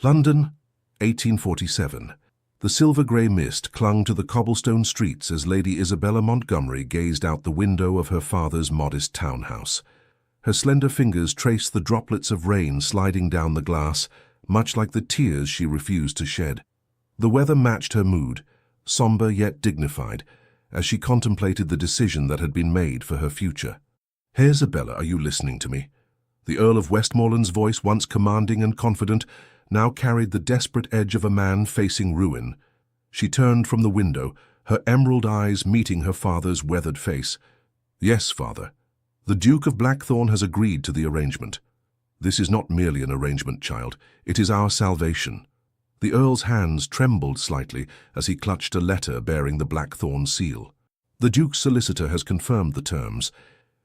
London, 1847. The silver-grey mist clung to the cobblestone streets as Lady Isabella Montgomery gazed out the window of her father's modest townhouse. Her slender fingers traced the droplets of rain sliding down the glass, much like the tears she refused to shed. The weather matched her mood, somber yet dignified, as she contemplated the decision that had been made for her future. "Hey, Isabella, are you listening to me?" The Earl of Westmoreland's voice, once commanding and confident, now carried the desperate edge of a man facing ruin. She turned from the window, her emerald eyes meeting her father's weathered face. "Yes, father. The Duke of Blackthorn has agreed to the arrangement. This is not merely an arrangement, child. It is our salvation." The Earl's hands trembled slightly as he clutched a letter bearing the Blackthorn seal. "The Duke's solicitor has confirmed the terms.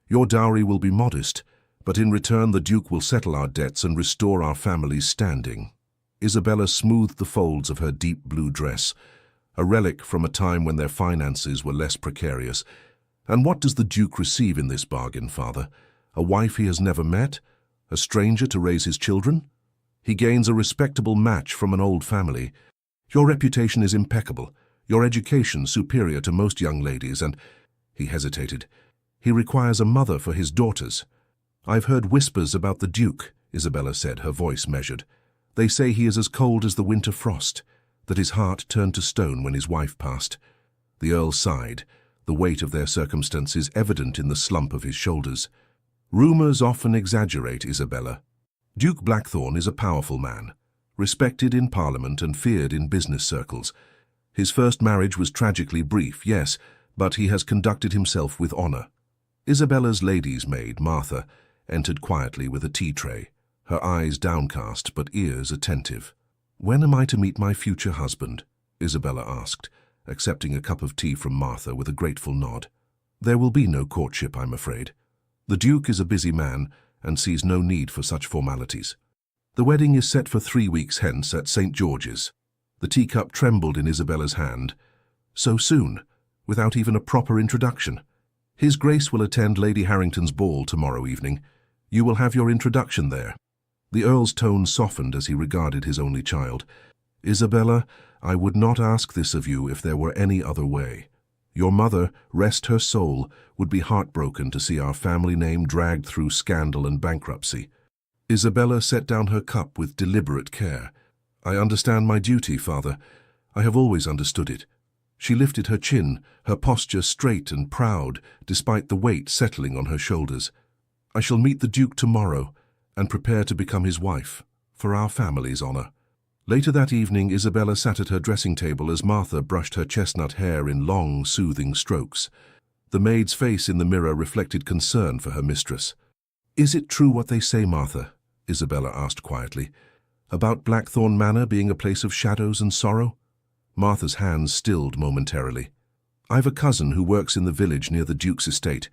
Your dowry will be modest, but in return the Duke will settle our debts and restore our family's standing." Isabella smoothed the folds of her deep blue dress, a relic from a time when their finances were less precarious. "And what does the Duke receive in this bargain, father? A wife he has never met? A stranger to raise his children? He gains a respectable match from an old family. Your reputation is impeccable, your education superior to most young ladies, and—" He hesitated. "He requires a mother for his daughters." "I've heard whispers about the Duke," Isabella said, her voice measured. "They say he is as cold as the winter frost, that his heart turned to stone when his wife passed." The Earl sighed, the weight of their circumstances evident in the slump of his shoulders. "Rumors often exaggerate, Isabella. Duke Blackthorn is a powerful man, respected in Parliament and feared in business circles. His first marriage was tragically brief, yes, but he has conducted himself with honor." Isabella's lady's maid, Martha, entered quietly with a tea tray, her eyes downcast but ears attentive. "When am I to meet my future husband?" Isabella asked, accepting a cup of tea from Martha with a grateful nod. "There will be no courtship, I'm afraid. The Duke is a busy man and sees no need for such formalities. The wedding is set for 3 weeks hence at St. George's." The teacup trembled in Isabella's hand. "So soon, without even a proper introduction?" "His Grace will attend Lady Harrington's ball tomorrow evening. You will have your introduction there." The Earl's tone softened as he regarded his only child. "Isabella, I would not ask this of you if there were any other way. Your mother, rest her soul, would be heartbroken to see our family name dragged through scandal and bankruptcy." Isabella set down her cup with deliberate care. "I understand my duty, father. I have always understood it." She lifted her chin, her posture straight and proud, despite the weight settling on her shoulders. "I shall meet the Duke tomorrow and prepare to become his wife, for our family's honor." Later that evening, Isabella sat at her dressing table as Martha brushed her chestnut hair in long, soothing strokes. The maid's face in the mirror reflected concern for her mistress. "Is it true what they say, Martha?" Isabella asked quietly. "About Blackthorn Manor being a place of shadows and sorrow?" Martha's hands stilled momentarily. "I've a cousin who works in the village near the Duke's estate.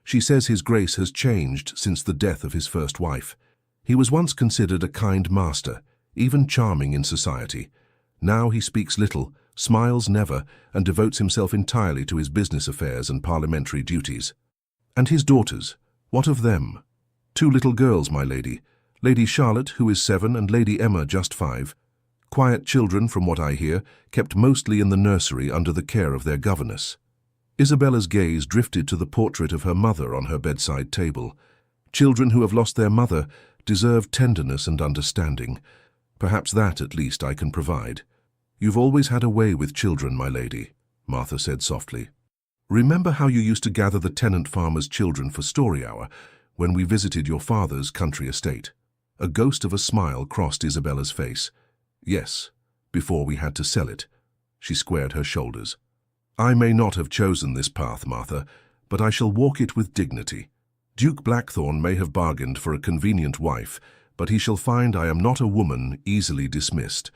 She says his Grace has changed since the death of his first wife. He was once considered a kind master, even charming in society. Now he speaks little, smiles never, and devotes himself entirely to his business affairs and parliamentary duties." "And his daughters, what of them?" "2 little girls, my lady. Lady Charlotte, who is 7, and Lady Emma, just 5. Quiet children, from what I hear, kept mostly in the nursery under the care of their governess." Isabella's gaze drifted to the portrait of her mother on her bedside table. "Children who have lost their mother deserve tenderness and understanding. Perhaps that, at least, I can provide." "You've always had a way with children, my lady," Martha said softly. "Remember how you used to gather the tenant farmers' children for story hour when we visited your father's country estate?" A ghost of a smile crossed Isabella's face. "Yes, before we had to sell it." She squared her shoulders. "I may not have chosen this path, Martha, but I shall walk it with dignity. Duke Blackthorn may have bargained for a convenient wife, but he shall find I am not a woman easily dismissed."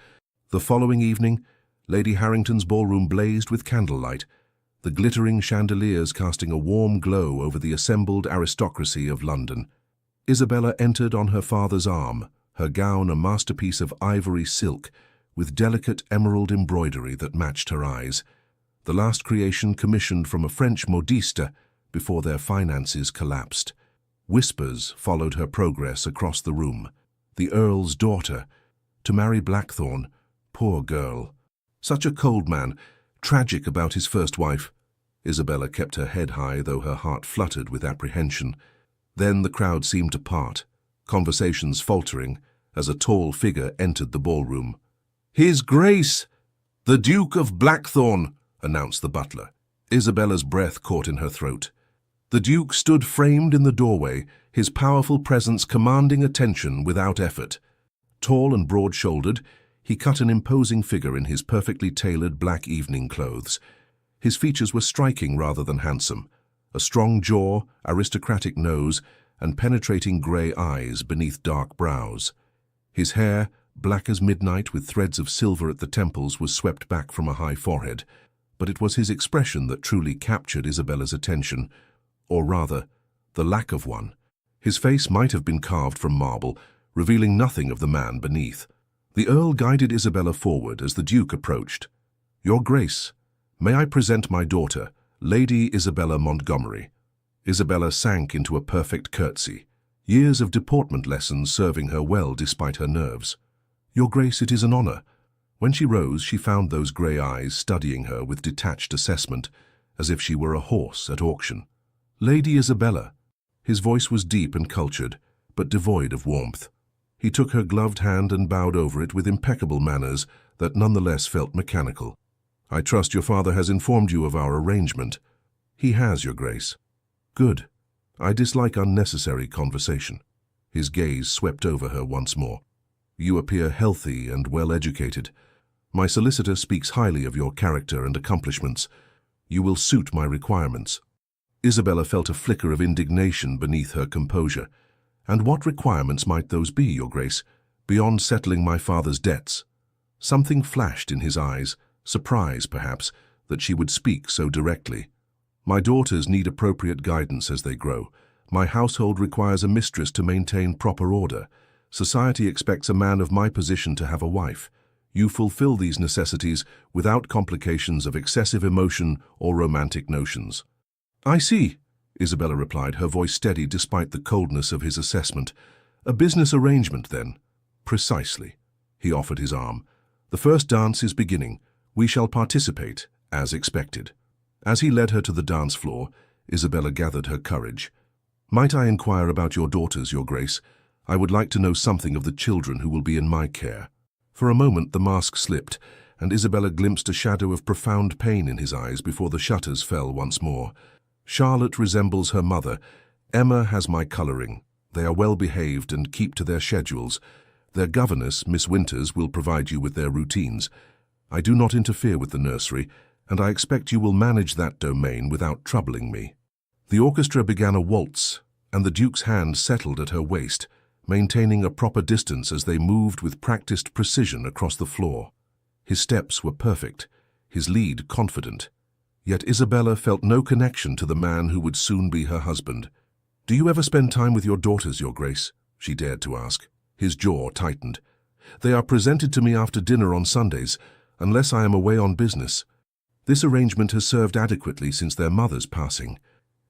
The following evening, Lady Harrington's ballroom blazed with candlelight, the glittering chandeliers casting a warm glow over the assembled aristocracy of London. Isabella entered on her father's arm, her gown a masterpiece of ivory silk, with delicate emerald embroidery that matched her eyes, the last creation commissioned from a French modiste before their finances collapsed. Whispers followed her progress across the room. The Earl's daughter. to marry Blackthorn. Poor girl. Such a cold man, tragic about his first wife. Isabella kept her head high, though her heart fluttered with apprehension. Then the crowd seemed to part, conversations faltering, as a tall figure entered the ballroom. "His Grace, the Duke of Blackthorn," announced the butler. Isabella's breath caught in her throat. The Duke stood framed in the doorway, his powerful presence commanding attention without effort. Tall and broad-shouldered, he cut an imposing figure in his perfectly tailored black evening clothes. His features were striking rather than handsome. A strong jaw, aristocratic nose, and penetrating grey eyes beneath dark brows. His hair, black as midnight with threads of silver at the temples, was swept back from a high forehead. But it was his expression that truly captured Isabella's attention, or rather, the lack of one. His face might have been carved from marble, revealing nothing of the man beneath. The Earl guided Isabella forward as the Duke approached. "Your Grace, may I present my daughter, Lady Isabella Montgomery?" Isabella sank into a perfect curtsy, years of deportment lessons serving her well despite her nerves. "Your Grace, it is an honor." When she rose, she found those grey eyes studying her with detached assessment, as if she were a horse at auction. "Lady Isabella." His voice was deep and cultured, but devoid of warmth. He took her gloved hand and bowed over it with impeccable manners that nonetheless felt mechanical. "I trust your father has informed you of our arrangement." "He has, Your Grace." "Good. I dislike unnecessary conversation." His gaze swept over her once more. "You appear healthy and well-educated. My solicitor speaks highly of your character and accomplishments. You will suit my requirements." Isabella felt a flicker of indignation beneath her composure. "And what requirements might those be, Your Grace, beyond settling my father's debts?" Something flashed in his eyes, surprise, perhaps, that she would speak so directly. "My daughters need appropriate guidance as they grow. My household requires a mistress to maintain proper order. Society expects a man of my position to have a wife. You fulfill these necessities without complications of excessive emotion or romantic notions." "I see," Isabella replied, her voice steady despite the coldness of his assessment. "A business arrangement, then?" "Precisely." He offered his arm. "The first dance is beginning. We shall participate, as expected." As he led her to the dance floor, Isabella gathered her courage. "Might I inquire about your daughters, Your Grace? I would like to know something of the children who will be in my care." For a moment the mask slipped, and Isabella glimpsed a shadow of profound pain in his eyes before the shutters fell once more. "Charlotte resembles her mother. Emma has my colouring. They are well behaved and keep to their schedules. Their governess, Miss Winters, will provide you with their routines. I do not interfere with the nursery, and I expect you will manage that domain without troubling me." The orchestra began a waltz, and the Duke's hand settled at her waist, maintaining a proper distance as they moved with practiced precision across the floor. His steps were perfect, his lead confident. Yet Isabella felt no connection to the man who would soon be her husband. "Do you ever spend time with your daughters, Your Grace?" she dared to ask. His jaw tightened. "They are presented to me after dinner on Sundays, unless I am away on business. This arrangement has served adequately since their mother's passing."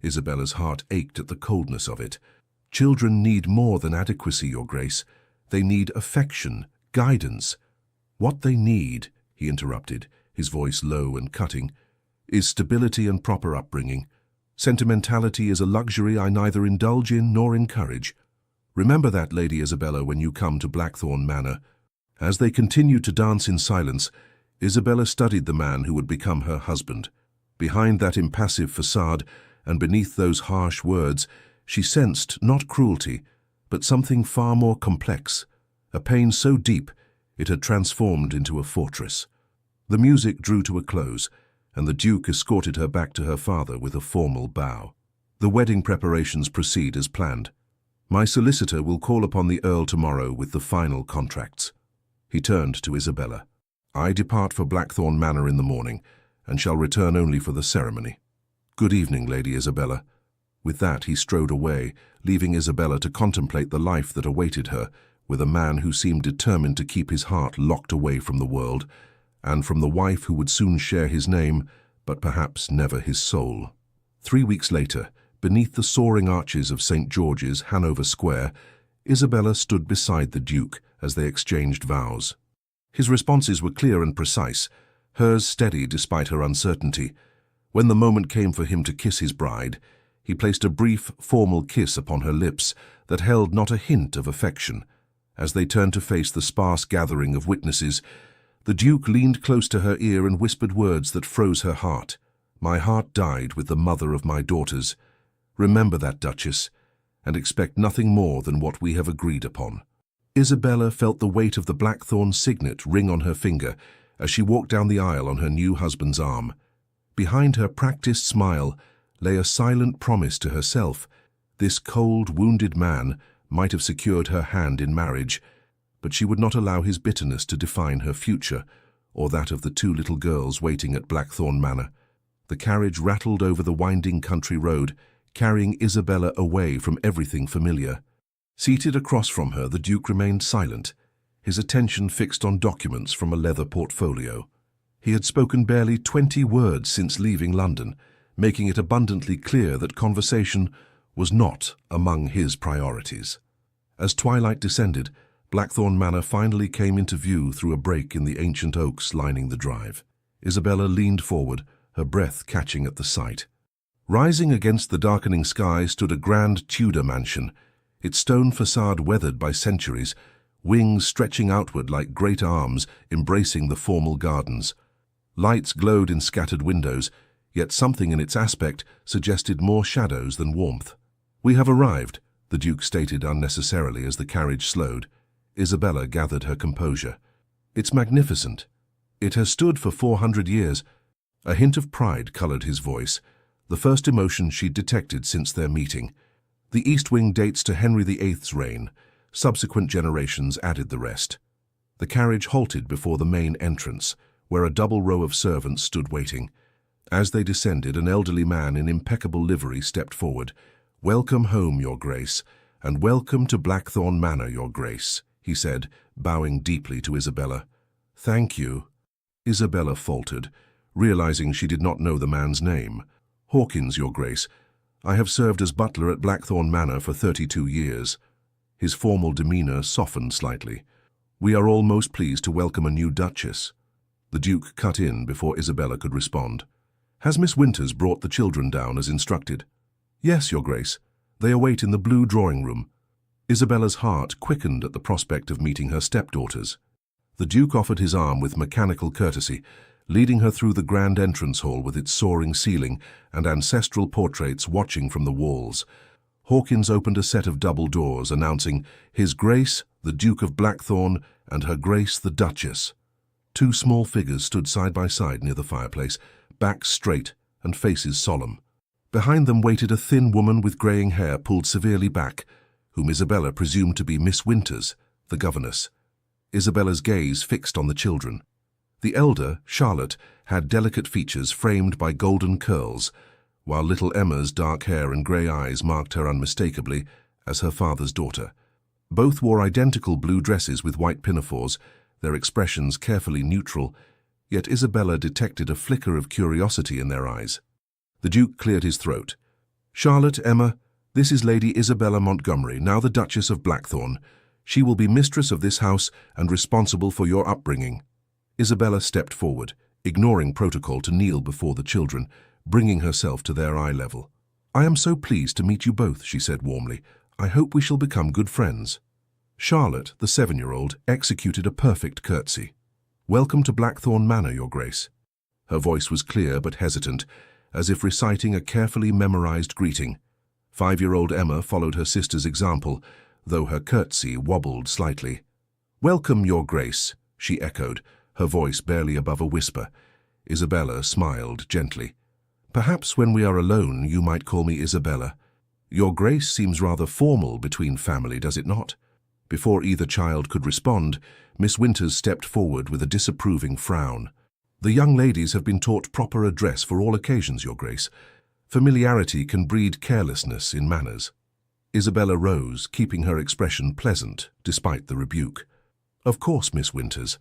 Isabella's heart ached at the coldness of it. "Children need more than adequacy, Your Grace. They need affection, guidance." "What they need," he interrupted, his voice low and cutting, "is stability and proper upbringing. Sentimentality is a luxury I neither indulge in nor encourage. Remember that, Lady Isabella, when you come to Blackthorn Manor." As they continued to dance in silence, Isabella studied the man who would become her husband. Behind that impassive facade, and beneath those harsh words, she sensed not cruelty, but something far more complex, a pain so deep it had transformed into a fortress. The music drew to a close, and the Duke escorted her back to her father with a formal bow. "The wedding preparations proceed as planned. My solicitor will call upon the Earl tomorrow with the final contracts." He turned to Isabella. "I depart for Blackthorn Manor in the morning, and shall return only for the ceremony. Good evening, Lady Isabella." With that he strode away, leaving Isabella to contemplate the life that awaited her, with a man who seemed determined to keep his heart locked away from the world, and from the wife who would soon share his name, but perhaps never his soul. 3 weeks later, beneath the soaring arches of St. George's, Hanover Square, Isabella stood beside the Duke as they exchanged vows. His responses were clear and precise, hers steady despite her uncertainty. When the moment came for him to kiss his bride, he placed a brief, formal kiss upon her lips that held not a hint of affection. As they turned to face the sparse gathering of witnesses, the Duke leaned close to her ear and whispered words that froze her heart. "My heart died with the mother of my daughters. Remember that, Duchess, and expect nothing more than what we have agreed upon." Isabella felt the weight of the blackthorn signet ring on her finger as she walked down the aisle on her new husband's arm. Behind her practiced smile lay a silent promise to herself. This cold, wounded man might have secured her hand in marriage, but she would not allow his bitterness to define her future or that of the two little girls waiting at Blackthorn Manor. The carriage rattled over the winding country road, carrying Isabella away from everything familiar. Seated across from her, the Duke remained silent, his attention fixed on documents from a leather portfolio. He had spoken barely 20 words since leaving London, making it abundantly clear that conversation was not among his priorities. As twilight descended, Blackthorn Manor finally came into view through a break in the ancient oaks lining the drive. Isabella leaned forward, her breath catching at the sight. Rising against the darkening sky stood a grand Tudor mansion, its stone facade weathered by centuries, wings stretching outward like great arms embracing the formal gardens. Lights glowed in scattered windows, yet something in its aspect suggested more shadows than warmth. "We have arrived," the Duke stated unnecessarily as the carriage slowed. Isabella gathered her composure. "It's magnificent. It has stood for 400 years. A hint of pride colored his voice, the first emotion she'd detected since their meeting. The East Wing dates to Henry VIII's reign. Subsequent generations added the rest. The carriage halted before the main entrance, where a double row of servants stood waiting. As they descended, an elderly man in impeccable livery stepped forward. "Welcome home, Your Grace, and welcome to Blackthorn Manor, Your Grace," he said, bowing deeply to Isabella. "Thank you." Isabella faltered, realizing she did not know the man's name. "Hawkins, Your Grace. I have served as butler at Blackthorn Manor for 32 years. His formal demeanor softened slightly. "We are all most pleased to welcome a new Duchess." The Duke cut in before Isabella could respond. "Has Miss Winters brought the children down as instructed?" "Yes, Your Grace. They await in the blue drawing-room." Isabella's heart quickened at the prospect of meeting her stepdaughters. The Duke offered his arm with mechanical courtesy, leading her through the grand entrance hall with its soaring ceiling and ancestral portraits watching from the walls. Hawkins opened a set of double doors, announcing, "His Grace, the Duke of Blackthorn, and Her Grace, the Duchess." Two small figures stood side by side near the fireplace, backs straight and faces solemn. Behind them waited a thin woman with greying hair pulled severely back, whom Isabella presumed to be Miss Winters, the governess. Isabella's gaze fixed on the children. The elder, Charlotte, had delicate features framed by golden curls, while little Emma's dark hair and grey eyes marked her unmistakably as her father's daughter. Both wore identical blue dresses with white pinafores, their expressions carefully neutral, yet Isabella detected a flicker of curiosity in their eyes. The Duke cleared his throat. "Charlotte, Emma, this is Lady Isabella Montgomery, now the Duchess of Blackthorn. She will be mistress of this house and responsible for your upbringing." Isabella stepped forward, ignoring protocol to kneel before the children, bringing herself to their eye level. "I am so pleased to meet you both," she said warmly. "I hope we shall become good friends." Charlotte, the 7-year-old, executed a perfect curtsy. "Welcome to Blackthorn Manor, Your Grace." Her voice was clear but hesitant, as if reciting a carefully memorized greeting. 5-year-old Emma followed her sister's example, though her curtsy wobbled slightly. "Welcome, Your Grace," she echoed, her voice barely above a whisper. Isabella smiled gently. "Perhaps when we are alone you might call me Isabella. Your Grace seems rather formal between family, does it not?" Before either child could respond, Miss Winters stepped forward with a disapproving frown. "The young ladies have been taught proper address for all occasions, Your Grace. Familiarity can breed carelessness in manners." Isabella rose, keeping her expression pleasant, despite the rebuke. "Of course, Miss Winters.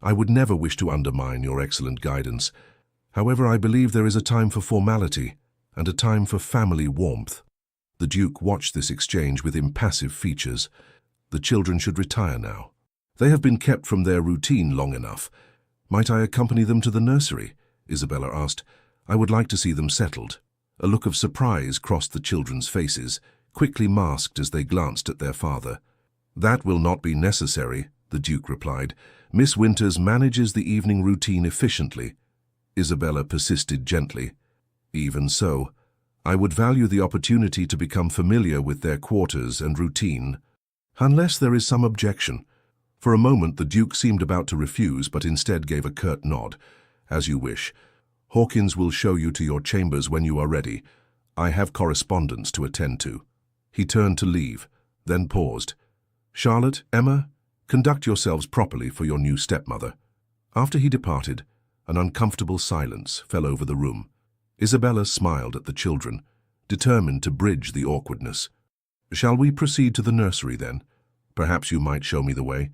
I would never wish to undermine your excellent guidance. However, I believe there is a time for formality and a time for family warmth." The Duke watched this exchange with impassive features. The children should retire now. They have been kept from their routine long enough. Might I accompany them to the nursery? Isabella asked. I would like to see them settled. A look of surprise crossed the children's faces, quickly masked as they glanced at their father. That will not be necessary, the Duke replied. Miss Winters manages the evening routine efficiently. Isabella persisted gently. Even so, I would value the opportunity to become familiar with their quarters and routine, unless there is some objection. For a moment the Duke seemed about to refuse, but instead gave a curt nod. As you wish. Hawkins will show you to your chambers when you are ready. I have correspondence to attend to. He turned to leave, then paused. Charlotte, Emma, conduct yourselves properly for your new stepmother. After he departed, an uncomfortable silence fell over the room. Isabella smiled at the children, determined to bridge the awkwardness. Shall we proceed to the nursery, then? Perhaps you might show me the way.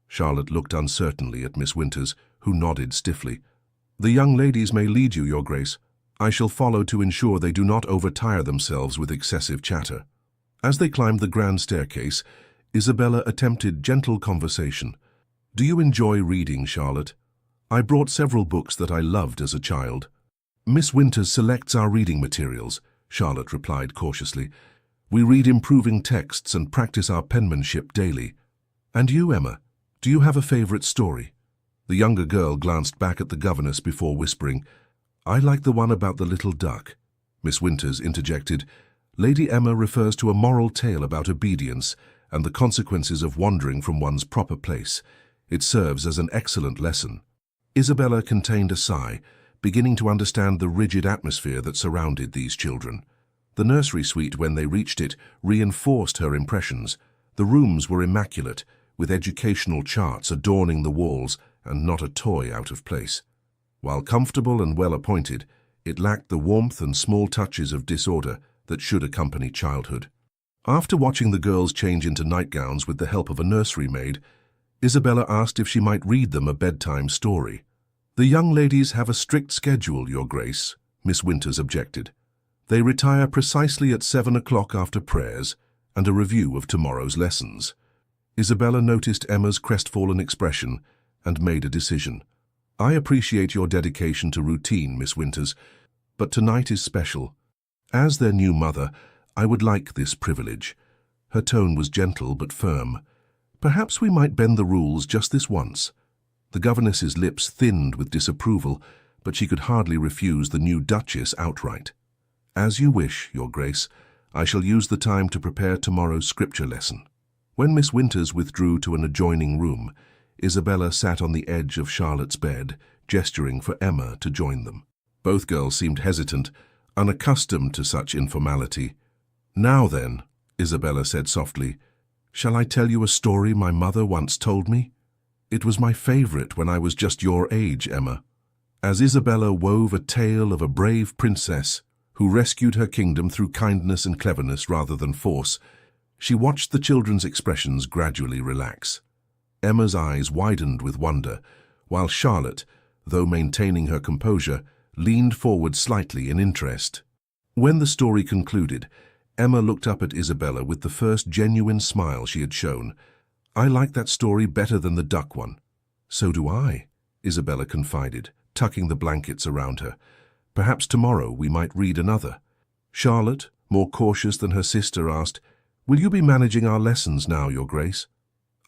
Charlotte looked uncertainly at Miss Winters, who nodded stiffly. The young ladies may lead you, Your Grace. I shall follow to ensure they do not overtire themselves with excessive chatter. As they climbed the grand staircase, Isabella attempted gentle conversation. Do you enjoy reading, Charlotte? I brought several books that I loved as a child. Miss Winters selects our reading materials, Charlotte replied cautiously. We read improving texts and practice our penmanship daily. And you, Emma, do you have a favorite story? The younger girl glanced back at the governess before whispering, I like the one about the little duck. Miss Winters interjected, Lady Emma refers to a moral tale about obedience and the consequences of wandering from one's proper place. It serves as an excellent lesson. Isabella contained a sigh, beginning to understand the rigid atmosphere that surrounded these children. The nursery suite, when they reached it, reinforced her impressions. The rooms were immaculate, with educational charts adorning the walls and not a toy out of place. While comfortable and well-appointed, it lacked the warmth and small touches of disorder that should accompany childhood. After watching the girls change into nightgowns with the help of a nursery maid, Isabella asked if she might read them a bedtime story. The young ladies have a strict schedule, Your Grace, Miss Winters objected. They retire precisely at 7 o'clock after prayers and a review of tomorrow's lessons. Isabella noticed Emma's crestfallen expression and made a decision. I appreciate your dedication to routine, Miss Winters, but tonight is special. As their new mother, I would like this privilege. Her tone was gentle but firm. Perhaps we might bend the rules just this once. The governess's lips thinned with disapproval, but she could hardly refuse the new Duchess outright. As you wish, Your Grace. I shall use the time to prepare tomorrow's scripture lesson. When Miss Winters withdrew to an adjoining room, Isabella sat on the edge of Charlotte's bed, gesturing for Emma to join them. Both girls seemed hesitant, unaccustomed to such informality. Now then, Isabella said softly, shall I tell you a story my mother once told me? It was my favorite when I was just your age, Emma. As Isabella wove a tale of a brave princess who rescued her kingdom through kindness and cleverness rather than force, she watched the children's expressions gradually relax. Emma's eyes widened with wonder, while Charlotte, though maintaining her composure, leaned forward slightly in interest. When the story concluded, Emma looked up at Isabella with the first genuine smile she had shown. I like that story better than the duck one. So do I, Isabella confided, tucking the blankets around her. Perhaps tomorrow we might read another. Charlotte, more cautious than her sister, asked, Will you be managing our lessons now, Your Grace?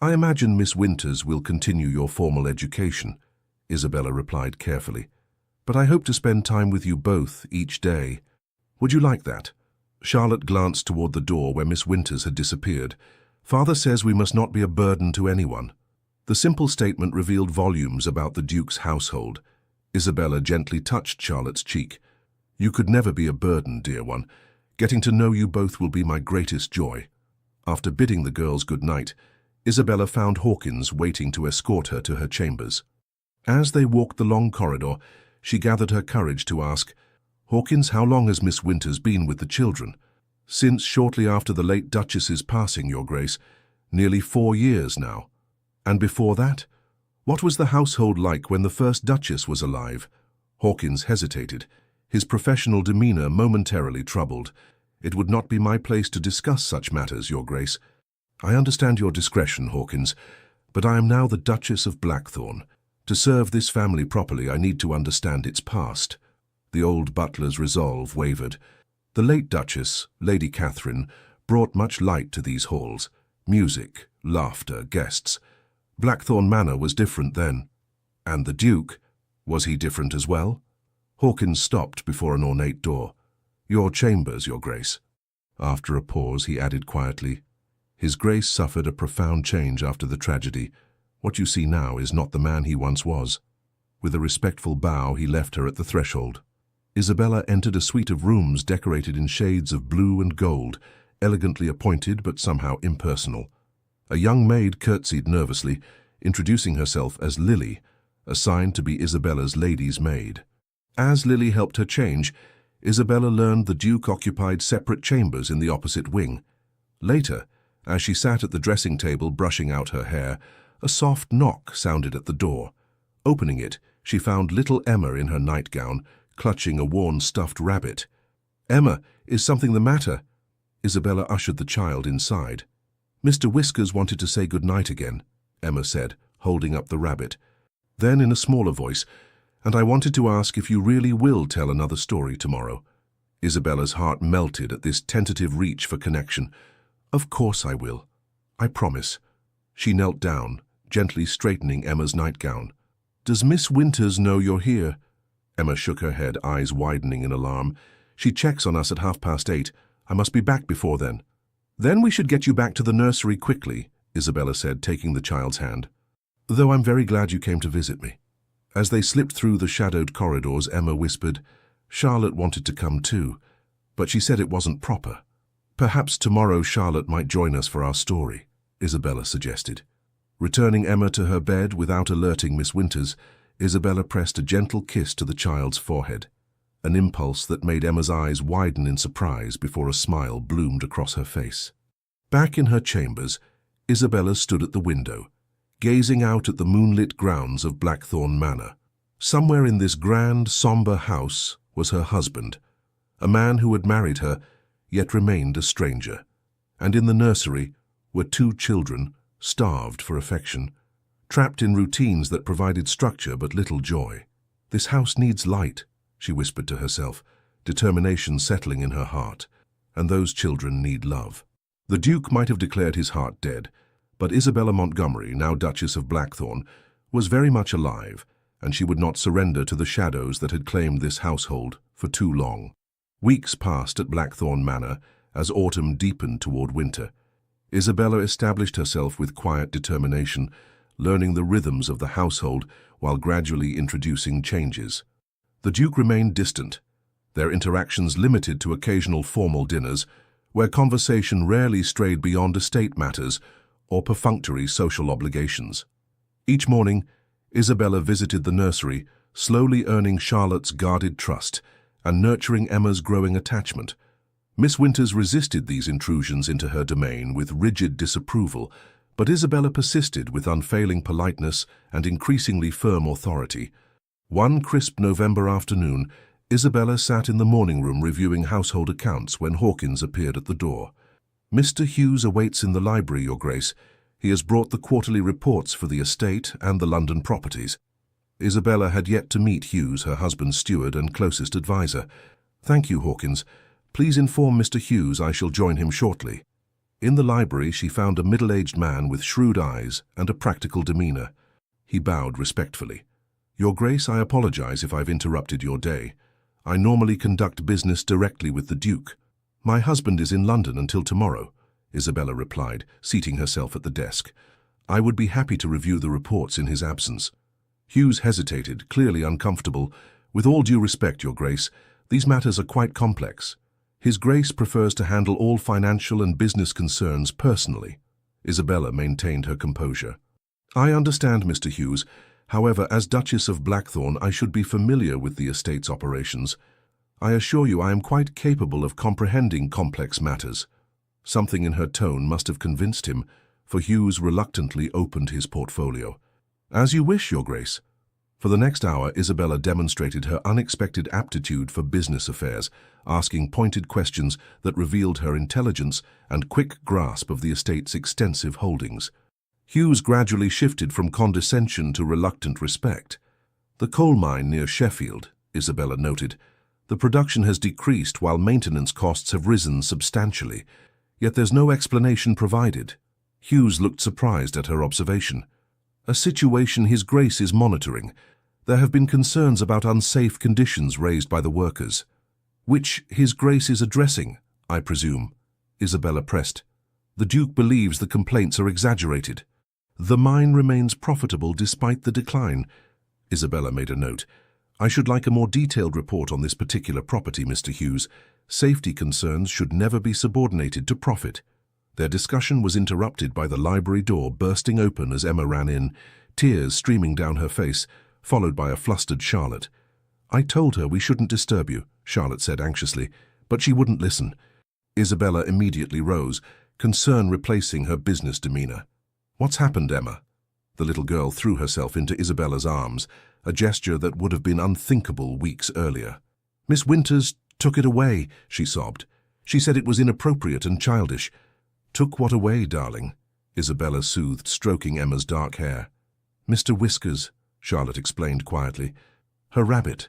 I imagine Miss Winters will continue your formal education, Isabella replied carefully. But I hope to spend time with you both each day. Would you like that? Charlotte glanced toward the door where Miss Winters had disappeared. Father says we must not be a burden to anyone. The simple statement revealed volumes about the Duke's household. Isabella gently touched Charlotte's cheek. You could never be a burden, dear one. Getting to know you both will be my greatest joy. After bidding the girls good night, Isabella found Hawkins waiting to escort her to her chambers. As they walked the long corridor, she gathered her courage to ask, Hawkins, how long has Miss Winters been with the children? Since shortly after the late Duchess's passing, Your Grace. Nearly 4 years now. And before that? What was the household like when the first Duchess was alive? Hawkins hesitated, his professional demeanor momentarily troubled. It would not be my place to discuss such matters, Your Grace. I understand your discretion, Hawkins, But I am now the Duchess of Blackthorn. To serve this family properly, I need to understand its past. The old butler's resolve wavered. The late Duchess, Lady Catherine, brought much light to these halls. Music, laughter, guests. Blackthorn Manor was different then. And the Duke, was he different as well? Hawkins stopped before an ornate door. Your chambers, Your Grace. After a pause, he added quietly, His Grace suffered a profound change after the tragedy. What you see now is not the man he once was. With a respectful bow, he left her at the threshold. Isabella entered a suite of rooms decorated in shades of blue and gold, elegantly appointed but somehow impersonal. A young maid curtsied nervously, introducing herself as Lily, assigned to be Isabella's lady's maid. As Lily helped her change, Isabella learned the Duke occupied separate chambers in the opposite wing. Later, as she sat at the dressing table brushing out her hair, a soft knock sounded at the door. Opening it, she found little Emma in her nightgown, clutching a worn stuffed rabbit. Emma, is something the matter? Isabella ushered the child inside. Mr. Whiskers wanted to say good night again, Emma said, holding up the rabbit. Then in a smaller voice, and I wanted to ask if you really will tell another story tomorrow. Isabella's heart melted at this tentative reach for connection. Of course I will. I promise. She knelt down, gently straightening Emma's nightgown. Does Miss Winters know you're here? Emma shook her head, eyes widening in alarm. She checks on us at 8:30. I must be back before then. Then we should get you back to the nursery quickly, Isabella said, taking the child's hand. Though I'm very glad you came to visit me. As they slipped through the shadowed corridors, Emma whispered, Charlotte wanted to come too, but she said it wasn't proper. Perhaps tomorrow Charlotte might join us for our story, Isabella suggested. Returning Emma to her bed without alerting Miss Winters, Isabella pressed a gentle kiss to the child's forehead, an impulse that made Emma's eyes widen in surprise before a smile bloomed across her face. Back in her chambers, Isabella stood at the window, gazing out at the moonlit grounds of Blackthorn Manor. Somewhere in this grand, sombre house was her husband, a man who had married her, yet remained a stranger. And in the nursery were 2 children, starved for affection, trapped in routines that provided structure but little joy. This house needs light, she whispered to herself, determination settling in her heart, and those children need love. The Duke might have declared his heart dead, but Isabella Montgomery, now Duchess of Blackthorn, was very much alive, and she would not surrender to the shadows that had claimed this household for too long. Weeks passed at Blackthorn Manor as autumn deepened toward winter. Isabella established herself with quiet determination, learning the rhythms of the household while gradually introducing changes. The Duke remained distant, their interactions limited to occasional formal dinners, where conversation rarely strayed beyond estate matters or perfunctory social obligations. Each morning, Isabella visited the nursery, slowly earning Charlotte's guarded trust and nurturing Emma's growing attachment. Miss Winters resisted these intrusions into her domain with rigid disapproval, but Isabella persisted with unfailing politeness and increasingly firm authority. One crisp November afternoon, Isabella sat in the morning room reviewing household accounts when Hawkins appeared at the door. Mr. Hughes awaits in the library, Your Grace. He has brought the quarterly reports for the estate and the London properties. Isabella had yet to meet Hughes, her husband's steward and closest adviser. Thank you, Hawkins. Please inform Mr. Hughes I shall join him shortly. In the library she found a middle-aged man with shrewd eyes and a practical demeanour. He bowed respectfully. Your Grace, I apologize if I've interrupted your day. I normally conduct business directly with the Duke. My husband is in London until tomorrow, Isabella replied, seating herself at the desk. I would be happy to review the reports in his absence. Hughes hesitated, clearly uncomfortable. With all due respect, Your Grace, these matters are quite complex. His Grace prefers to handle all financial and business concerns personally. Isabella maintained her composure. I understand, Mr. Hughes. However, as Duchess of Blackthorn, I should be familiar with the estate's operations. I assure you I am quite capable of comprehending complex matters. Something in her tone must have convinced him, for Hughes reluctantly opened his portfolio. As you wish, Your Grace. For the next hour, Isabella demonstrated her unexpected aptitude for business affairs, asking pointed questions that revealed her intelligence and quick grasp of the estate's extensive holdings. Hughes gradually shifted from condescension to reluctant respect. The coal mine near Sheffield, Isabella noted. The production has decreased while maintenance costs have risen substantially, yet there's no explanation provided. Hughes looked surprised at her observation. A situation His Grace is monitoring. There have been concerns about unsafe conditions raised by the workers. Which His Grace is addressing, I presume, Isabella pressed. The Duke believes the complaints are exaggerated. The mine remains profitable despite the decline. Isabella made a note. I should like a more detailed report on this particular property, Mr. Hughes. Safety concerns should never be subordinated to profit. Their discussion was interrupted by the library door bursting open as Emma ran in, tears streaming down her face, followed by a flustered Charlotte. I told her we shouldn't disturb you, Charlotte said anxiously, but she wouldn't listen. Isabella immediately rose, concern replacing her business demeanor. What's happened, Emma? The little girl threw herself into Isabella's arms, a gesture that would have been unthinkable weeks earlier. Miss Winters took it away, she sobbed. She said it was inappropriate and childish. Took what away, darling? Isabella soothed, stroking Emma's dark hair. Mr. Whiskers, Charlotte explained quietly. Her rabbit.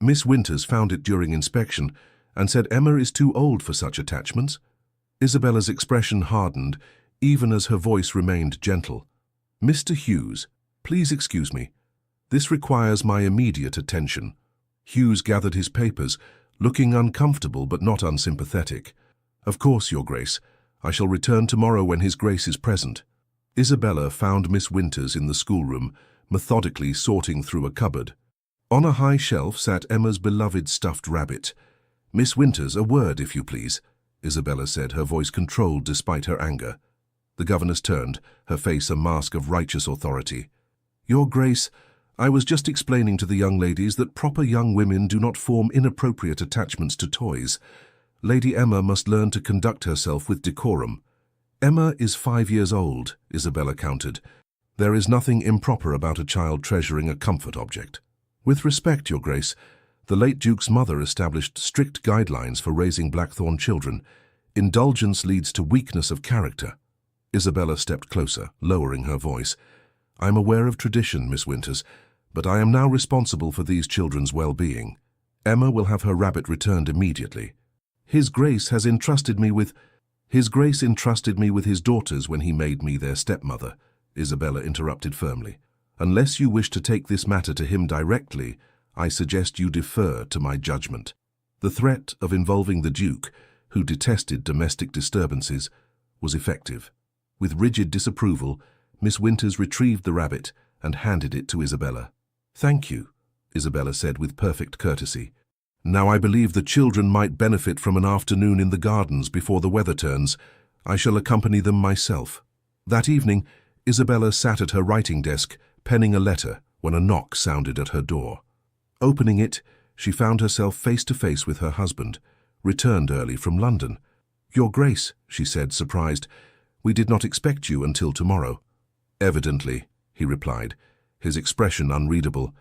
Miss Winters found it during inspection and said Emma is too old for such attachments. Isabella's expression hardened, even as her voice remained gentle. Mr. Hughes, please excuse me. This requires my immediate attention. Hughes gathered his papers, looking uncomfortable but not unsympathetic. Of course, Your Grace. I shall return tomorrow when His Grace is present. Isabella found Miss Winters in the schoolroom, methodically sorting through a cupboard. On a high shelf sat Emma's beloved stuffed rabbit. Miss Winters, a word, if you please, Isabella said, her voice controlled despite her anger. The governess turned, her face a mask of righteous authority. Your Grace, I was just explaining to the young ladies that proper young women do not form inappropriate attachments to toys. Lady Emma must learn to conduct herself with decorum. Emma is 5 years old, Isabella countered. There is nothing improper about a child treasuring a comfort object. With respect, Your Grace, the late Duke's mother established strict guidelines for raising Blackthorn children. Indulgence leads to weakness of character. Isabella stepped closer, lowering her voice. I am aware of tradition, Miss Winters, but I am now responsible for these children's well-being. Emma will have her rabbit returned immediately. His Grace entrusted me with his daughters when he made me their stepmother, Isabella interrupted firmly. Unless you wish to take this matter to him directly, I suggest you defer to my judgment. The threat of involving the Duke, who detested domestic disturbances, was effective. With rigid disapproval, Miss Winters retrieved the rabbit and handed it to Isabella. Thank you, Isabella said with perfect courtesy. Now I believe the children might benefit from an afternoon in the gardens before the weather turns. I shall accompany them myself. That evening, Isabella sat at her writing desk, penning a letter, when a knock sounded at her door. Opening it, she found herself face to face with her husband, returned early from London. Your Grace, she said, surprised, we did not expect you until tomorrow. Evidently, he replied, his expression unreadable.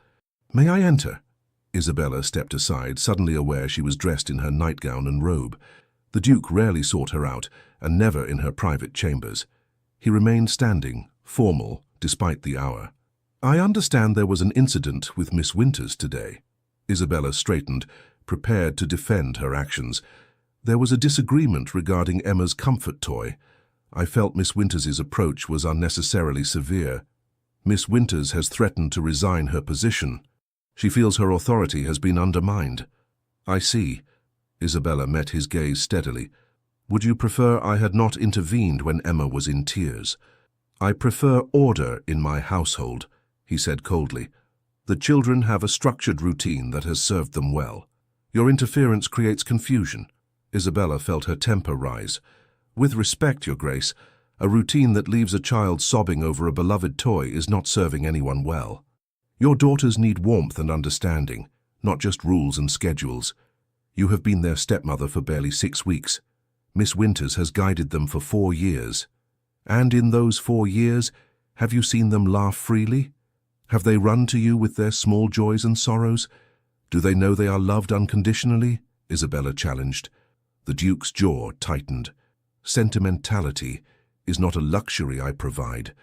May I enter? Isabella stepped aside, suddenly aware she was dressed in her nightgown and robe. The Duke rarely sought her out, and never in her private chambers. He remained standing, formal, despite the hour. I understand there was an incident with Miss Winters today. Isabella straightened, prepared to defend her actions. There was a disagreement regarding Emma's comfort toy. I felt Miss Winters's approach was unnecessarily severe. Miss Winters has threatened to resign her position. She feels her authority has been undermined. I see. Isabella met his gaze steadily. Would you prefer I had not intervened when Emma was in tears? I prefer order in my household, he said coldly. The children have a structured routine that has served them well. Your interference creates confusion. Isabella felt her temper rise. With respect, Your Grace, a routine that leaves a child sobbing over a beloved toy is not serving anyone well. Your daughters need warmth and understanding, not just rules and schedules. You have been their stepmother for barely 6 weeks. Miss Winters has guided them for 4 years. And in those 4 years, have you seen them laugh freely? Have they run to you with their small joys and sorrows? Do they know they are loved unconditionally? Isabella challenged. The Duke's jaw tightened. Sentimentality is not a luxury I provide,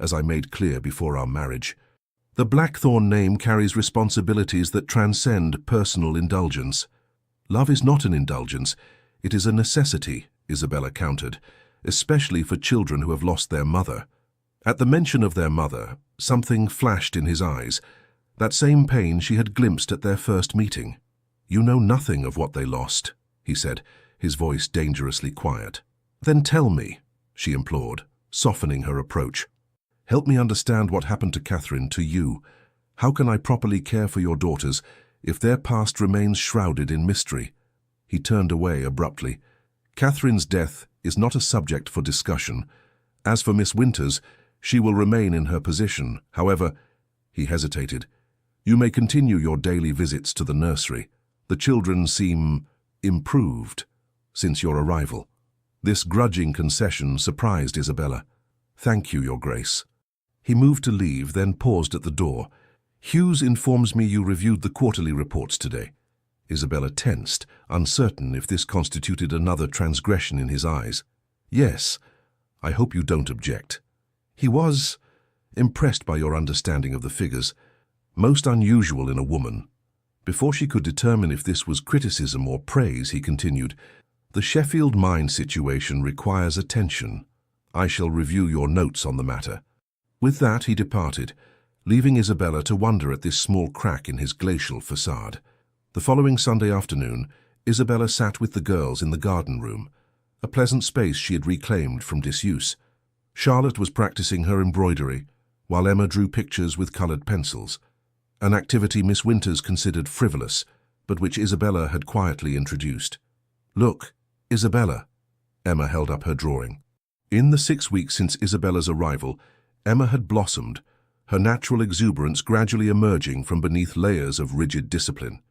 as I made clear before our marriage. The Blackthorn name carries responsibilities that transcend personal indulgence. Love is not an indulgence, it is a necessity, Isabella countered, especially for children who have lost their mother. At the mention of their mother, something flashed in his eyes, that same pain she had glimpsed at their first meeting. You know nothing of what they lost, he said, his voice dangerously quiet. Then tell me, she implored, softening her approach. Help me understand what happened to Catherine, to you. How can I properly care for your daughters if their past remains shrouded in mystery? He turned away abruptly. Catherine's death is not a subject for discussion. As for Miss Winters, she will remain in her position. However, he hesitated. You may continue your daily visits to the nursery. The children seem improved since your arrival. This grudging concession surprised Isabella. Thank you, Your Grace. He moved to leave, then paused at the door. Hughes informs me you reviewed the quarterly reports today. Isabella tensed, uncertain if this constituted another transgression in his eyes. Yes, I hope you don't object. He was impressed by your understanding of the figures, most unusual in a woman. Before she could determine if this was criticism or praise, he continued, The Sheffield mine situation requires attention. I shall review your notes on the matter. With that, he departed, leaving Isabella to wonder at this small crack in his glacial facade. The following Sunday afternoon, Isabella sat with the girls in the garden room, a pleasant space she had reclaimed from disuse. Charlotte was practicing her embroidery, while Emma drew pictures with coloured pencils, an activity Miss Winters considered frivolous, but which Isabella had quietly introduced. Look, Isabella. Emma held up her drawing. In the 6 weeks since Isabella's arrival, Emma had blossomed, her natural exuberance gradually emerging from beneath layers of rigid discipline.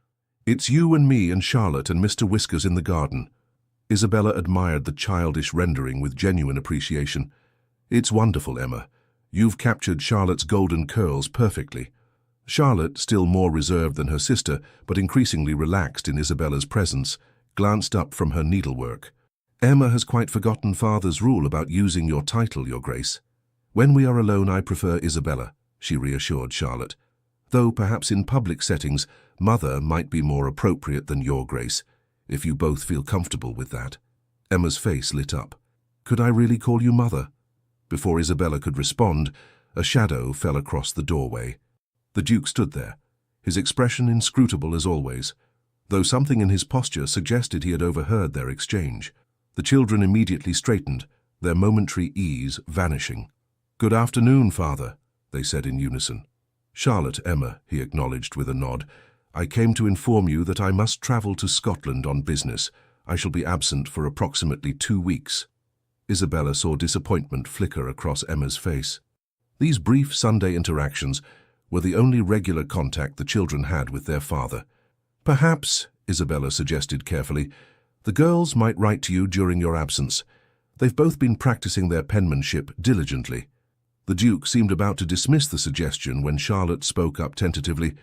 It's you and me and Charlotte and Mr. Whiskers in the garden. Isabella admired the childish rendering with genuine appreciation. It's wonderful, Emma. You've captured Charlotte's golden curls perfectly. Charlotte, still more reserved than her sister, but increasingly relaxed in Isabella's presence, glanced up from her needlework. Emma has quite forgotten Father's rule about using your title, Your Grace. When we are alone, I prefer Isabella, she reassured Charlotte. Though perhaps in public settings, Mother might be more appropriate than Your Grace, if you both feel comfortable with that. Emma's face lit up. Could I really call you Mother? Before Isabella could respond, a shadow fell across the doorway. The Duke stood there, his expression inscrutable as always, though something in his posture suggested he had overheard their exchange. The children immediately straightened, their momentary ease vanishing. Good afternoon, Father, they said in unison. Charlotte, Emma, he acknowledged with a nod. I came to inform you that I must travel to Scotland on business. I shall be absent for approximately 2 weeks. Isabella saw disappointment flicker across Emma's face. These brief Sunday interactions were the only regular contact the children had with their father. Perhaps, Isabella suggested carefully, the girls might write to you during your absence. They've both been practicing their penmanship diligently. The Duke seemed about to dismiss the suggestion when Charlotte spoke up tentatively.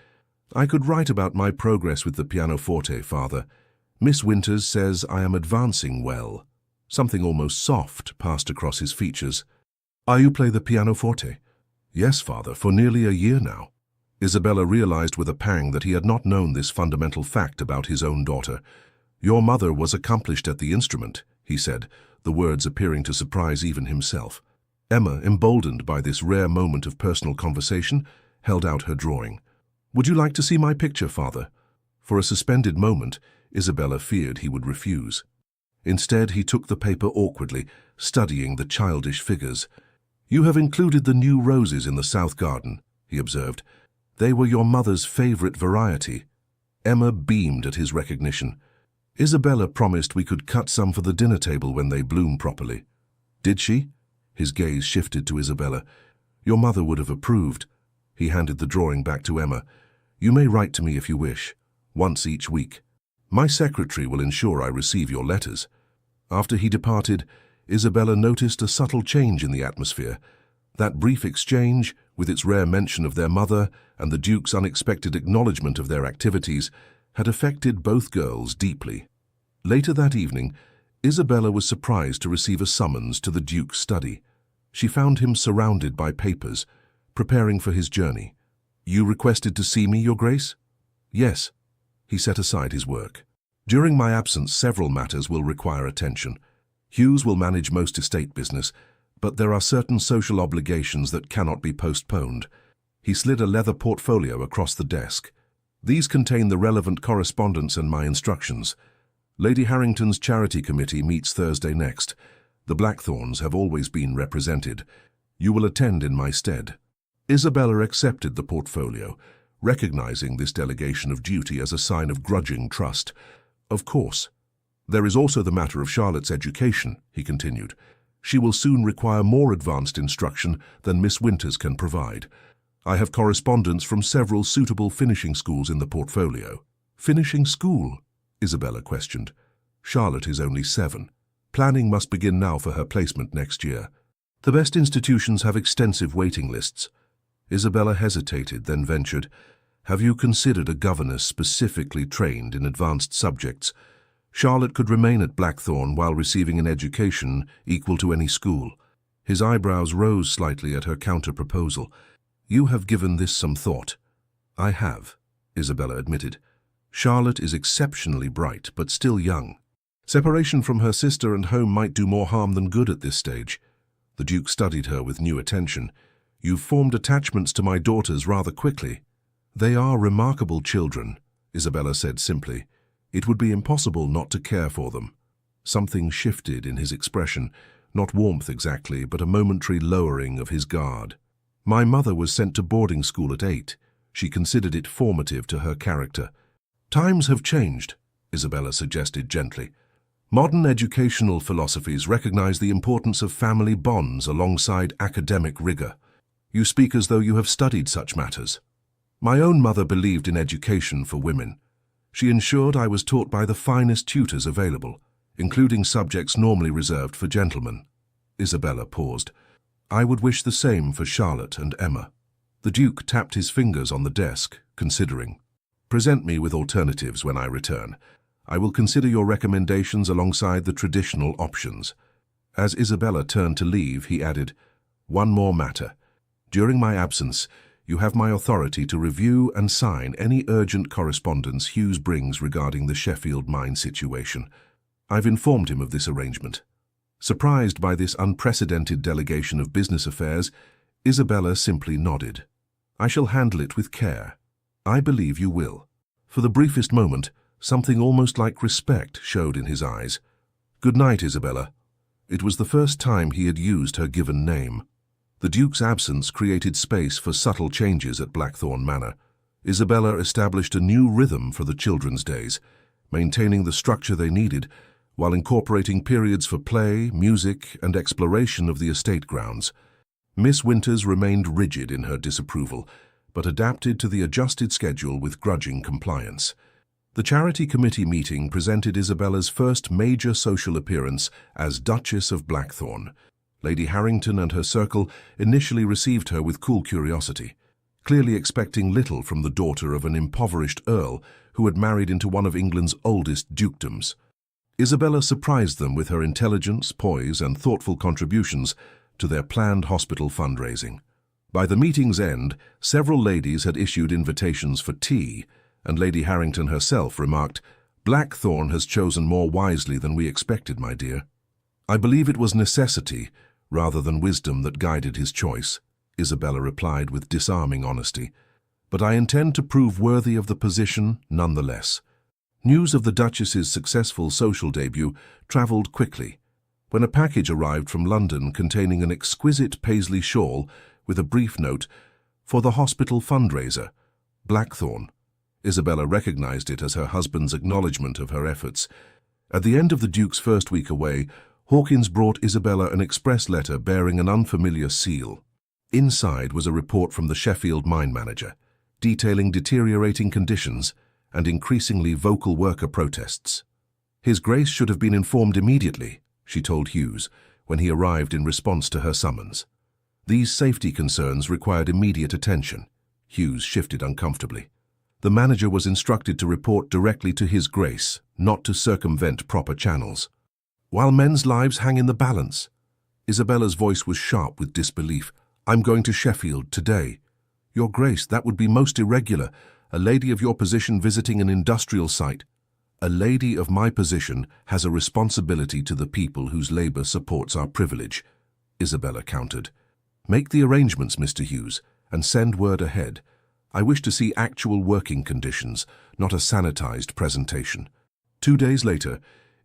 I could write about my progress with the pianoforte, Father. Miss Winters says I am advancing well. Something almost soft passed across his features. You play the pianoforte? Yes, Father, for nearly a year now. Isabella realized with a pang that he had not known this fundamental fact about his own daughter. Your mother was accomplished at the instrument, he said, the words appearing to surprise even himself. Emma, emboldened by this rare moment of personal conversation, held out her drawing. Would you like to see my picture, Father? For a suspended moment, Isabella feared he would refuse. Instead, he took the paper awkwardly, studying the childish figures. You have included the new roses in the south garden, he observed. They were your mother's favorite variety. Emma beamed at his recognition. Isabella promised we could cut some for the dinner table when they bloom properly. Did she? His gaze shifted to Isabella. Your mother would have approved. He handed the drawing back to Emma. You may write to me if you wish, once each week. My secretary will ensure I receive your letters. After he departed, Isabella noticed a subtle change in the atmosphere. That brief exchange, with its rare mention of their mother and the Duke's unexpected acknowledgement of their activities, had affected both girls deeply. Later that evening, Isabella was surprised to receive a summons to the Duke's study. She found him surrounded by papers, preparing for his journey. "You requested to see me, Your Grace?" "Yes." He set aside his work. "During my absence, several matters will require attention. Hughes will manage most estate business, but there are certain social obligations that cannot be postponed." He slid a leather portfolio across the desk. "These contain the relevant correspondence and my instructions. Lady Harrington's charity committee meets Thursday next. The Blackthorns have always been represented. You will attend in my stead." Isabella accepted the portfolio, recognizing this delegation of duty as a sign of grudging trust. "Of course. There is also the matter of Charlotte's education," he continued. "She will soon require more advanced instruction than Miss Winters can provide. I have correspondence from several suitable finishing schools in the portfolio." "Finishing school?" Isabella questioned. "Charlotte is only 7. Planning must begin now for her placement next year. The best institutions have extensive waiting lists." Isabella hesitated, then ventured, "Have you considered a governess specifically trained in advanced subjects? Charlotte could remain at Blackthorn while receiving an education equal to any school." His eyebrows rose slightly at her counter-proposal. "You have given this some thought." "I have," Isabella admitted. "Charlotte is exceptionally bright, but still young. Separation from her sister and home might do more harm than good at this stage." The Duke studied her with new attention. "You've formed attachments to my daughters rather quickly." "They are remarkable children," Isabella said simply. "It would be impossible not to care for them." Something shifted in his expression, not warmth exactly, but a momentary lowering of his guard. "My mother was sent to boarding school at 8. She considered it formative to her character." "Times have changed," Isabella suggested gently. "Modern educational philosophies recognize the importance of family bonds alongside academic rigor. You speak as though you have studied such matters." "My own mother believed in education for women. She ensured I was taught by the finest tutors available, including subjects normally reserved for gentlemen." Isabella paused. "I would wish the same for Charlotte and Emma." The Duke tapped his fingers on the desk, considering. "Present me with alternatives when I return. I will consider your recommendations alongside the traditional options." As Isabella turned to leave, he added, "One more matter. During my absence, you have my authority to review and sign any urgent correspondence Hughes brings regarding the Sheffield mine situation. I've informed him of this arrangement." Surprised by this unprecedented delegation of business affairs, Isabella simply nodded. "I shall handle it with care." "I believe you will." For the briefest moment, something almost like respect showed in his eyes. "Good night, Isabella." It was the first time he had used her given name. The Duke's absence created space for subtle changes at Blackthorn Manor. Isabella established a new rhythm for the children's days, maintaining the structure they needed, while incorporating periods for play, music, and exploration of the estate grounds. Miss Winters remained rigid in her disapproval, but adapted to the adjusted schedule with grudging compliance. The charity committee meeting presented Isabella's first major social appearance as Duchess of Blackthorn. Lady Harrington and her circle initially received her with cool curiosity, clearly expecting little from the daughter of an impoverished earl who had married into one of England's oldest dukedoms. Isabella surprised them with her intelligence, poise, and thoughtful contributions to their planned hospital fundraising. By the meeting's end, several ladies had issued invitations for tea, and Lady Harrington herself remarked, "Blackthorn has chosen more wisely than we expected, my dear." "I believe it was necessity, rather than wisdom, that guided his choice," Isabella replied with disarming honesty. "But I intend to prove worthy of the position nonetheless." News of the Duchess's successful social debut travelled quickly. When a package arrived from London containing an exquisite paisley shawl with a brief note, "For the hospital fundraiser, Blackthorn," Isabella recognized it as her husband's acknowledgement of her efforts. At the end of the Duke's first week away, Hawkins brought Isabella an express letter bearing an unfamiliar seal. Inside was a report from the Sheffield mine manager, detailing deteriorating conditions and increasingly vocal worker protests. "His Grace should have been informed immediately," she told Hughes, when he arrived in response to her summons. These safety concerns required immediate attention. Hughes shifted uncomfortably. The manager was instructed to report directly to His Grace, not to circumvent proper channels. "While men's lives hang in the balance," Isabella's voice was sharp with disbelief. "I'm going to Sheffield today." "Your Grace, that would be most irregular. A lady of your position visiting an industrial site." "A lady of my position has a responsibility to the people whose labor supports our privilege," Isabella countered. "Make the arrangements, Mr. Hughes, and send word ahead. I wish to see actual working conditions, not a sanitized presentation." 2 days later,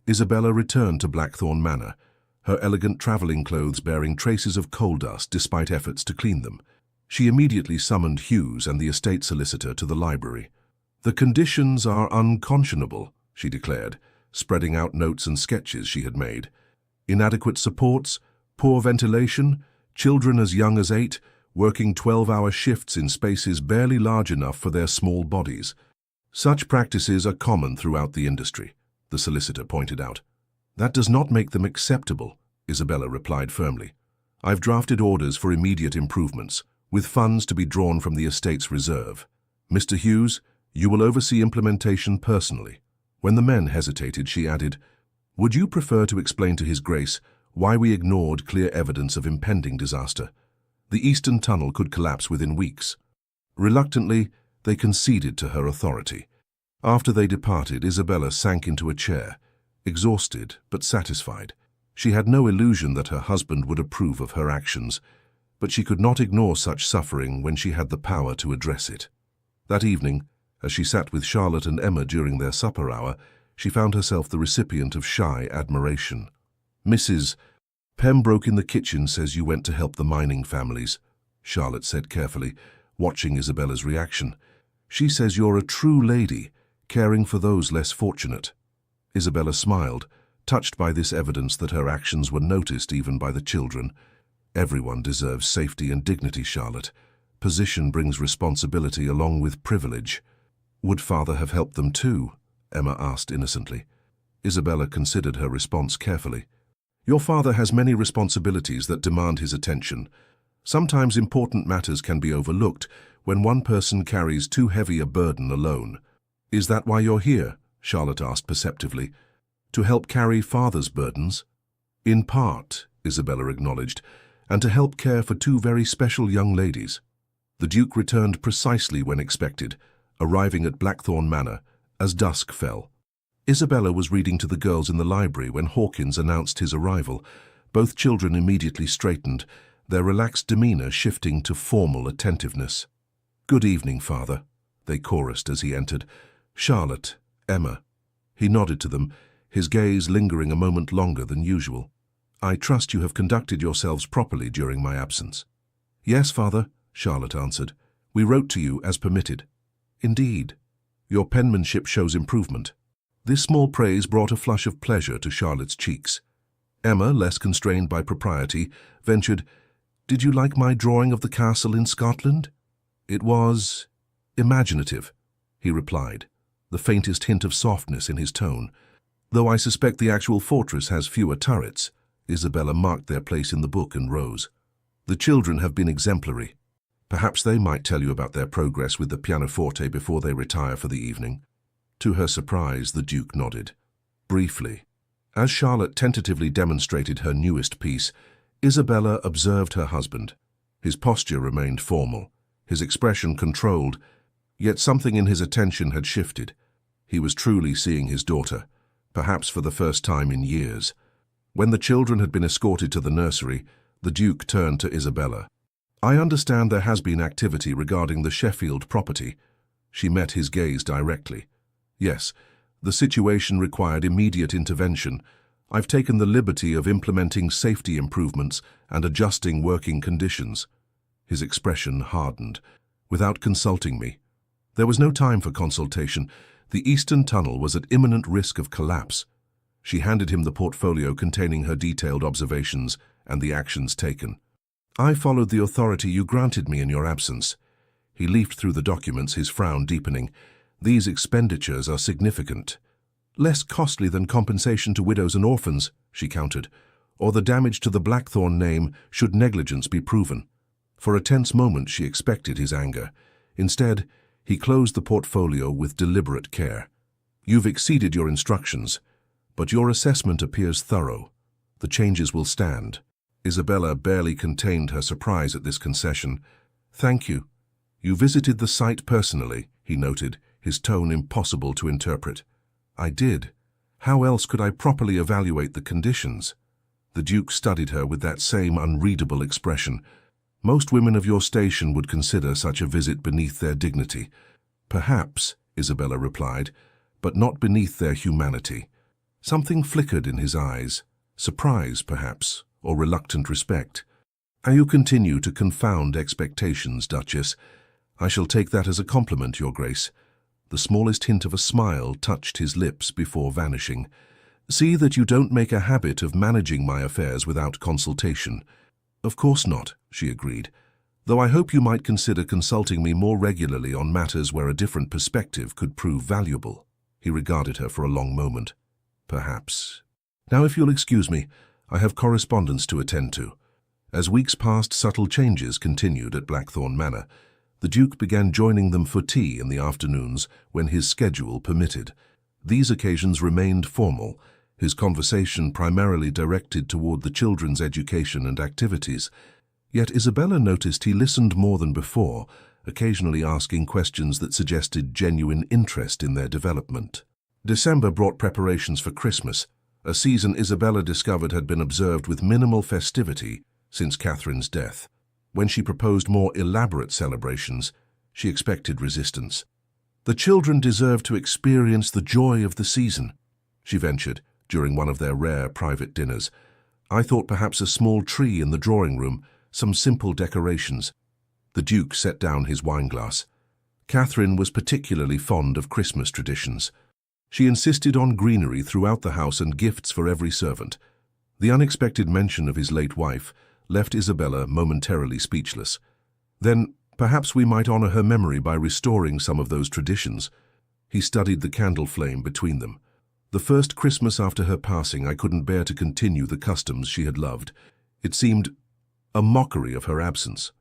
Isabella returned to Blackthorn Manor, her elegant traveling clothes bearing traces of coal dust despite efforts to clean them. She immediately summoned Hughes and the estate solicitor to the library. "The conditions are unconscionable," she declared, spreading out notes and sketches she had made. "Inadequate supports, poor ventilation, children as young as 8, working 12-hour shifts in spaces barely large enough for their small bodies. Such practices are common throughout the industry," the solicitor pointed out. "That does not make them acceptable," Isabella replied firmly. "I've drafted orders for immediate improvements, with funds to be drawn from the estate's reserve. Mr. Hughes, you will oversee implementation personally." When the men hesitated, she added, "Would you prefer to explain to His Grace why we ignored clear evidence of impending disaster? The Eastern Tunnel could collapse within weeks." Reluctantly, they conceded to her authority. After they departed, Isabella sank into a chair, exhausted but satisfied. She had no illusion that her husband would approve of her actions, but she could not ignore such suffering when she had the power to address it. That evening, as she sat with Charlotte and Emma during their supper hour, she found herself the recipient of shy admiration. "Mrs. Pembroke in the kitchen says you went to help the mining families," Charlotte said carefully, watching Isabella's reaction. "She says you're a true lady, caring for those less fortunate." Isabella smiled, touched by this evidence that her actions were noticed even by the children. "Everyone deserves safety and dignity, Charlotte. Position brings responsibility along with privilege." "Would father have helped them too?" Emma asked innocently. Isabella considered her response carefully. "Your father has many responsibilities that demand his attention. Sometimes important matters can be overlooked when one person carries too heavy a burden alone." "Is that why you're here?" Charlotte asked perceptively. "To help carry father's burdens?" "In part," Isabella acknowledged, "and to help care for 2 very special young ladies." The Duke returned precisely when expected, arriving at Blackthorn Manor as dusk fell. Isabella was reading to the girls in the library when Hawkins announced his arrival. Both children immediately straightened, their relaxed demeanor shifting to formal attentiveness. "Good evening, father," they chorused as he entered. "Charlotte, Emma." He nodded to them, his gaze lingering a moment longer than usual. "I trust you have conducted yourselves properly during my absence." "Yes, father," Charlotte answered. "We wrote to you as permitted." "Indeed. Your penmanship shows improvement." This small praise brought a flush of pleasure to Charlotte's cheeks. Emma, less constrained by propriety, ventured, "Did you like my drawing of the castle in Scotland?" "It was imaginative," he replied, the faintest hint of softness in his tone. "Though I suspect the actual fortress has fewer turrets." Isabella marked their place in the book and rose. "The children have been exemplary. Perhaps they might tell you about their progress with the pianoforte before they retire for the evening." To her surprise, the Duke nodded. Briefly. As Charlotte tentatively demonstrated her newest piece, Isabella observed her husband. His posture remained formal, his expression controlled, yet something in his attention had shifted. He was truly seeing his daughter, perhaps for the first time in years. When the children had been escorted to the nursery, the Duke turned to Isabella. "I understand there has been activity regarding the Sheffield property." She met his gaze directly. "Yes, the situation required immediate intervention. I've taken the liberty of implementing safety improvements and adjusting working conditions." His expression hardened. "Without consulting me." There was no time for consultation. The Eastern Tunnel was at imminent risk of collapse. She handed him the portfolio containing her detailed observations and the actions taken. "I followed the authority you granted me in your absence." He leafed through the documents, his frown deepening. "These expenditures are significant." "Less costly than compensation to widows and orphans," she countered, "or the damage to the Blackthorn name should negligence be proven." For a tense moment she expected his anger. Instead, he closed the portfolio with deliberate care. "You've exceeded your instructions, but your assessment appears thorough. The changes will stand." Isabella barely contained her surprise at this concession. "Thank you. You visited the site personally," he noted, his tone impossible to interpret. "I did. How else could I properly evaluate the conditions?" The Duke studied her with that same unreadable expression. "Most women of your station would consider such a visit beneath their dignity." "Perhaps," Isabella replied, "but not beneath their humanity." Something flickered in his eyes. Surprise, perhaps, or reluctant respect. "You continue to confound expectations, Duchess. I shall take that as a compliment, Your Grace." The smallest hint of a smile touched his lips before vanishing. "See that you don't make a habit of managing my affairs without consultation." "Of course not," she agreed, "though I hope you might consider consulting me more regularly on matters where a different perspective could prove valuable." He regarded her for a long moment. "Perhaps. Now, if you'll excuse me, I have correspondence to attend to." As weeks passed, subtle changes continued at Blackthorn Manor. The Duke began joining them for tea in the afternoons when his schedule permitted. These occasions remained formal, his conversation primarily directed toward the children's education and activities. Yet Isabella noticed he listened more than before, occasionally asking questions that suggested genuine interest in their development. December brought preparations for Christmas, a season Isabella discovered had been observed with minimal festivity since Catherine's death. When she proposed more elaborate celebrations, she expected resistance. "The children deserve to experience the joy of the season," she ventured during one of their rare private dinners. "I thought perhaps a small tree in the drawing room, some simple decorations." The Duke set down his wineglass. Catherine was particularly fond of Christmas traditions. She insisted on greenery throughout the house and gifts for every servant. The unexpected mention of his late wife left Isabella momentarily speechless. "Then perhaps we might honor her memory by restoring some of those traditions." He studied the candle flame between them. "The first Christmas after her passing, I couldn't bear to continue the customs she had loved. It seemed a mockery of her absence."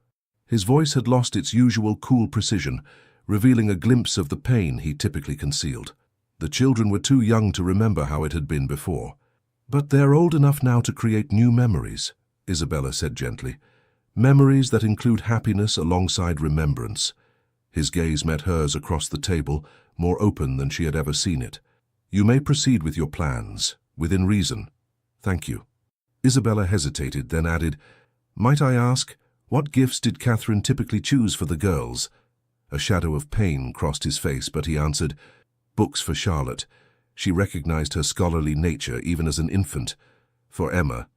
His voice had lost its usual cool precision, revealing a glimpse of the pain he typically concealed. "The children were too young to remember how it had been before." "But they're old enough now to create new memories," Isabella said gently. "Memories that include happiness alongside remembrance." His gaze met hers across the table, more open than she had ever seen it. "You may proceed with your plans, within reason." "Thank you." Isabella hesitated, then added, "Might I ask, what gifts did Catherine typically choose for the girls?" A shadow of pain crossed his face, but he answered, "Books for Charlotte. She recognized her scholarly nature even as an infant. For Emma,"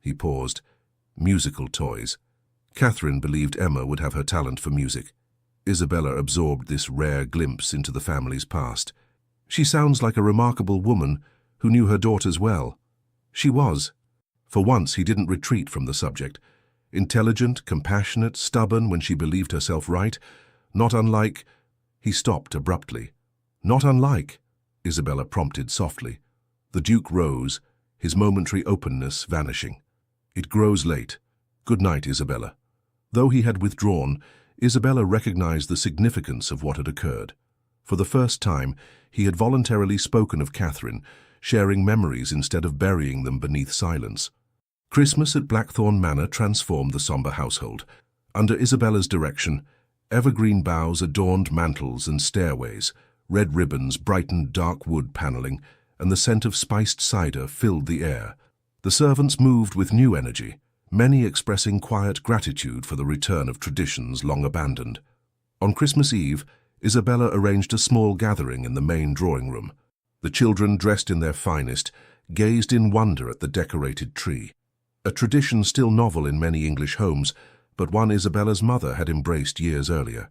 he paused, "musical toys." Catherine believed Emma would have her talent for music. Isabella absorbed this rare glimpse into the family's past. "She sounds like a remarkable woman who knew her daughters well." She was. For once he didn't retreat from the subject. Intelligent, compassionate, stubborn when she believed herself right. Not unlike... He stopped abruptly. "Not unlike," Isabella prompted softly. The Duke rose, his momentary openness vanishing. "It grows late. Good night, Isabella." Though he had withdrawn, Isabella recognized the significance of what had occurred. For the first time, he had voluntarily spoken of Catherine, sharing memories instead of burying them beneath silence. Christmas at Blackthorn Manor transformed the somber household. Under Isabella's direction, evergreen boughs adorned mantels and stairways, red ribbons brightened dark wood paneling, and the scent of spiced cider filled the air. The servants moved with new energy, many expressing quiet gratitude for the return of traditions long abandoned. On Christmas Eve, Isabella arranged a small gathering in the main drawing room. The children, dressed in their finest, gazed in wonder at the decorated tree. A tradition still novel in many English homes, but one Isabella's mother had embraced years earlier.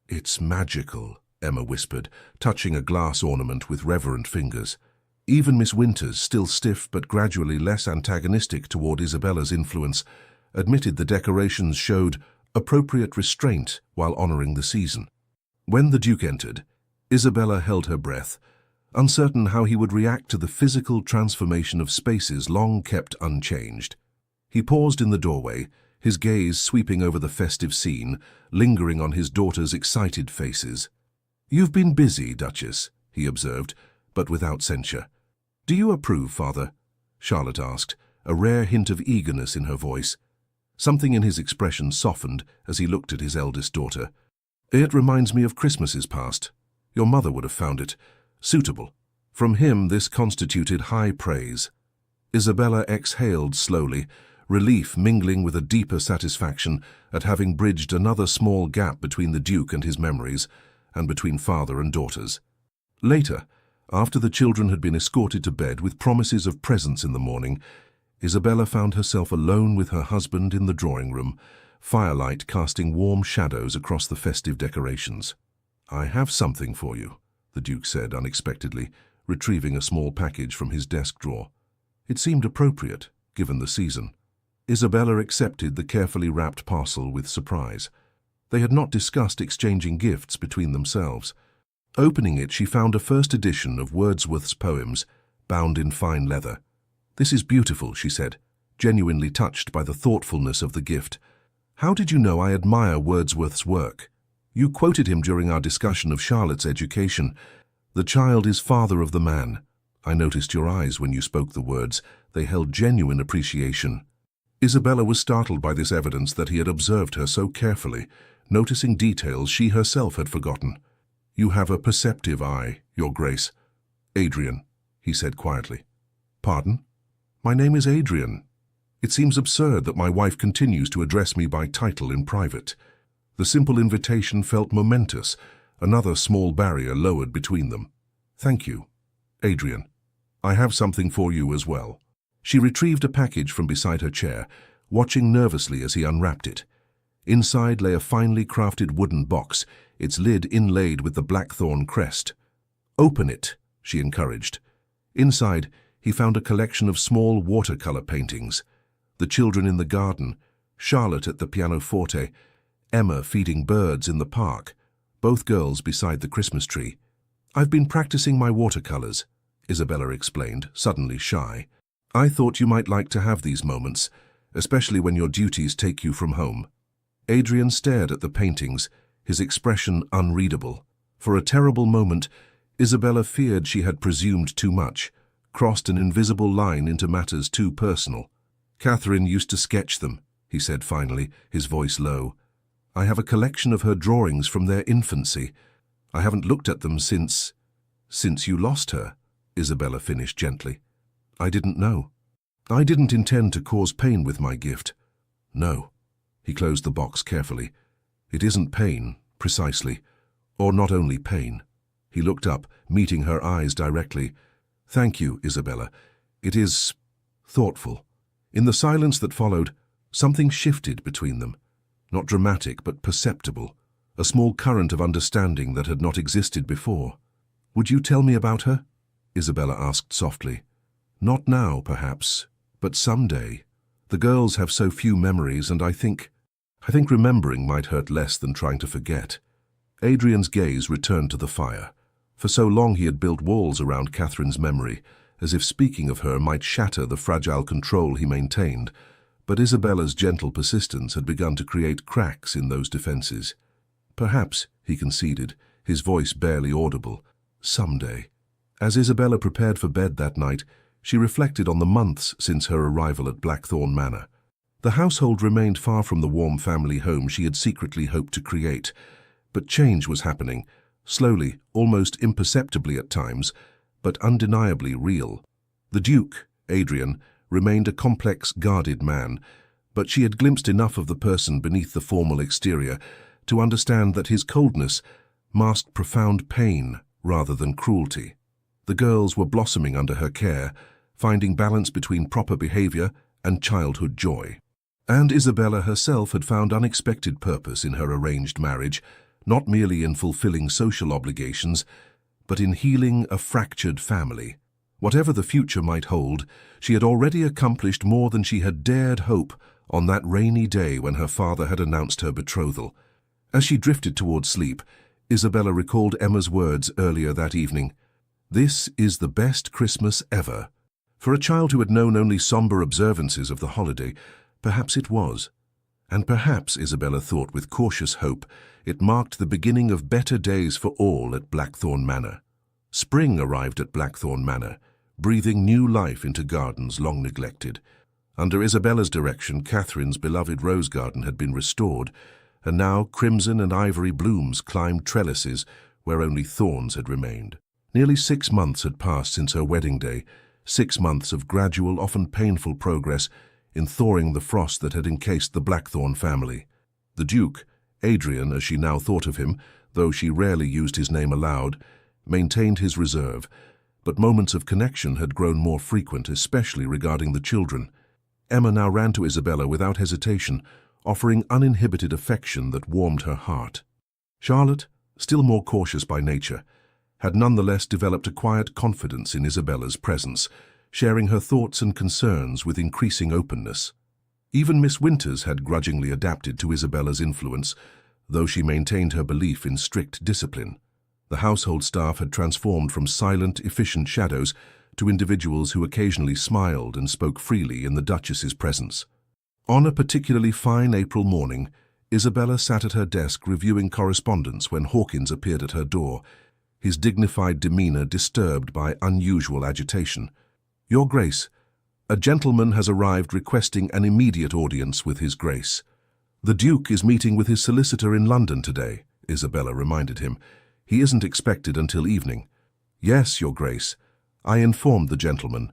"It's magical," Emma whispered, touching a glass ornament with reverent fingers. Even Miss Winters, still stiff but gradually less antagonistic toward Isabella's influence, admitted the decorations showed appropriate restraint while honoring the season. When the Duke entered, Isabella held her breath, uncertain how he would react to the physical transformation of spaces long kept unchanged. He paused in the doorway, his gaze sweeping over the festive scene, lingering on his daughters' excited faces. "You've been busy, Duchess," he observed, but without censure. "Do you approve, Father?" Charlotte asked, a rare hint of eagerness in her voice. Something in his expression softened as he looked at his eldest daughter. "It reminds me of Christmases past. Your mother would have found it suitable." From him this constituted high praise. Isabella exhaled slowly, relief mingling with a deeper satisfaction at having bridged another small gap between the Duke and his memories, and between father and daughters. Later, after the children had been escorted to bed with promises of presents in the morning, Isabella found herself alone with her husband in the drawing room, firelight casting warm shadows across the festive decorations. "I have something for you," the Duke said unexpectedly, retrieving a small package from his desk drawer. It seemed appropriate, given the season. Isabella accepted the carefully wrapped parcel with surprise. They had not discussed exchanging gifts between themselves. Opening it, she found a first edition of Wordsworth's poems, bound in fine leather. "This is beautiful," she said, genuinely touched by the thoughtfulness of the gift. "How did you know I admire Wordsworth's work? You quoted him during our discussion of Charlotte's education. The child is father of the man. I noticed your eyes when you spoke the words. They held genuine appreciation." Isabella was startled by this evidence that he had observed her so carefully, noticing details she herself had forgotten. "You have a perceptive eye, Your Grace." "Adrian," he said quietly. "Pardon?" "My name is Adrian. It seems absurd that my wife continues to address me by title in private." The simple invitation felt momentous, another small barrier lowered between them. "Thank you, Adrian. I have something for you as well." She retrieved a package from beside her chair, watching nervously as he unwrapped it. Inside lay a finely crafted wooden box, its lid inlaid with the blackthorn crest. "Open it," she encouraged. Inside, he found a collection of small watercolor paintings. The children in the garden, Charlotte at the pianoforte, Emma feeding birds in the park, both girls beside the Christmas tree. "I've been practicing my watercolors," Isabella explained, suddenly shy. "I thought you might like to have these moments, especially when your duties take you from home." Adrian stared at the paintings, his expression unreadable. For a terrible moment, Isabella feared she had presumed too much, crossed an invisible line into matters too personal. "Catherine used to sketch them," he said finally, his voice low. "I have a collection of her drawings from their infancy. I haven't looked at them since you lost her," Isabella finished gently. "I didn't know. I didn't intend to cause pain with my gift." "No." He closed the box carefully. "It isn't pain, precisely. Or not only pain." He looked up, meeting her eyes directly. "Thank you, Isabella. It is thoughtful." In the silence that followed, something shifted between them. Not dramatic, but perceptible. A small current of understanding that had not existed before. "Would you tell me about her?" Isabella asked softly. "Not now, perhaps, but someday. The girls have so few memories, and I think remembering might hurt less than trying to forget." Adrian's gaze returned to the fire. For so long he had built walls around Catherine's memory, as if speaking of her might shatter the fragile control he maintained, but Isabella's gentle persistence had begun to create cracks in those defenses. "Perhaps," he conceded, his voice barely audible, "someday." As Isabella prepared for bed that night, she reflected on the months since her arrival at Blackthorn Manor. The household remained far from the warm family home she had secretly hoped to create, but change was happening, slowly, almost imperceptibly at times, but undeniably real. The Duke, Adrian, remained a complex, guarded man, but she had glimpsed enough of the person beneath the formal exterior to understand that his coldness masked profound pain rather than cruelty. The girls were blossoming under her care, finding balance between proper behavior and childhood joy. And Isabella herself had found unexpected purpose in her arranged marriage, not merely in fulfilling social obligations, but in healing a fractured family. Whatever the future might hold, she had already accomplished more than she had dared hope on that rainy day when her father had announced her betrothal. As she drifted towards sleep, Isabella recalled Emma's words earlier that evening. "This is the best Christmas ever." For a child who had known only somber observances of the holiday, perhaps it was. And perhaps, Isabella thought with cautious hope, it marked the beginning of better days for all at Blackthorn Manor. Spring arrived at Blackthorn Manor, breathing new life into gardens long neglected. Under Isabella's direction, Catherine's beloved rose garden had been restored, and now crimson and ivory blooms climbed trellises where only thorns had remained. Nearly 6 months had passed since her wedding day, 6 months of gradual, often painful progress in thawing the frost that had encased the Blackthorne family. The Duke, Adrian as she now thought of him, though she rarely used his name aloud, maintained his reserve, but moments of connection had grown more frequent, especially regarding the children. Emma now ran to Isabella without hesitation, offering uninhibited affection that warmed her heart. Charlotte, still more cautious by nature, had nonetheless developed a quiet confidence in Isabella's presence, sharing her thoughts and concerns with increasing openness. Even Miss Winters had grudgingly adapted to Isabella's influence, though she maintained her belief in strict discipline. The household staff had transformed from silent, efficient shadows to individuals who occasionally smiled and spoke freely in the Duchess's presence. On a particularly fine April morning, Isabella sat at her desk reviewing correspondence when Hawkins appeared at her door, his dignified demeanor disturbed by unusual agitation. "Your Grace, a gentleman has arrived requesting an immediate audience with His Grace. The Duke is meeting with his solicitor in London today," Isabella reminded him. "He isn't expected until evening." "Yes, Your Grace. I informed the gentleman,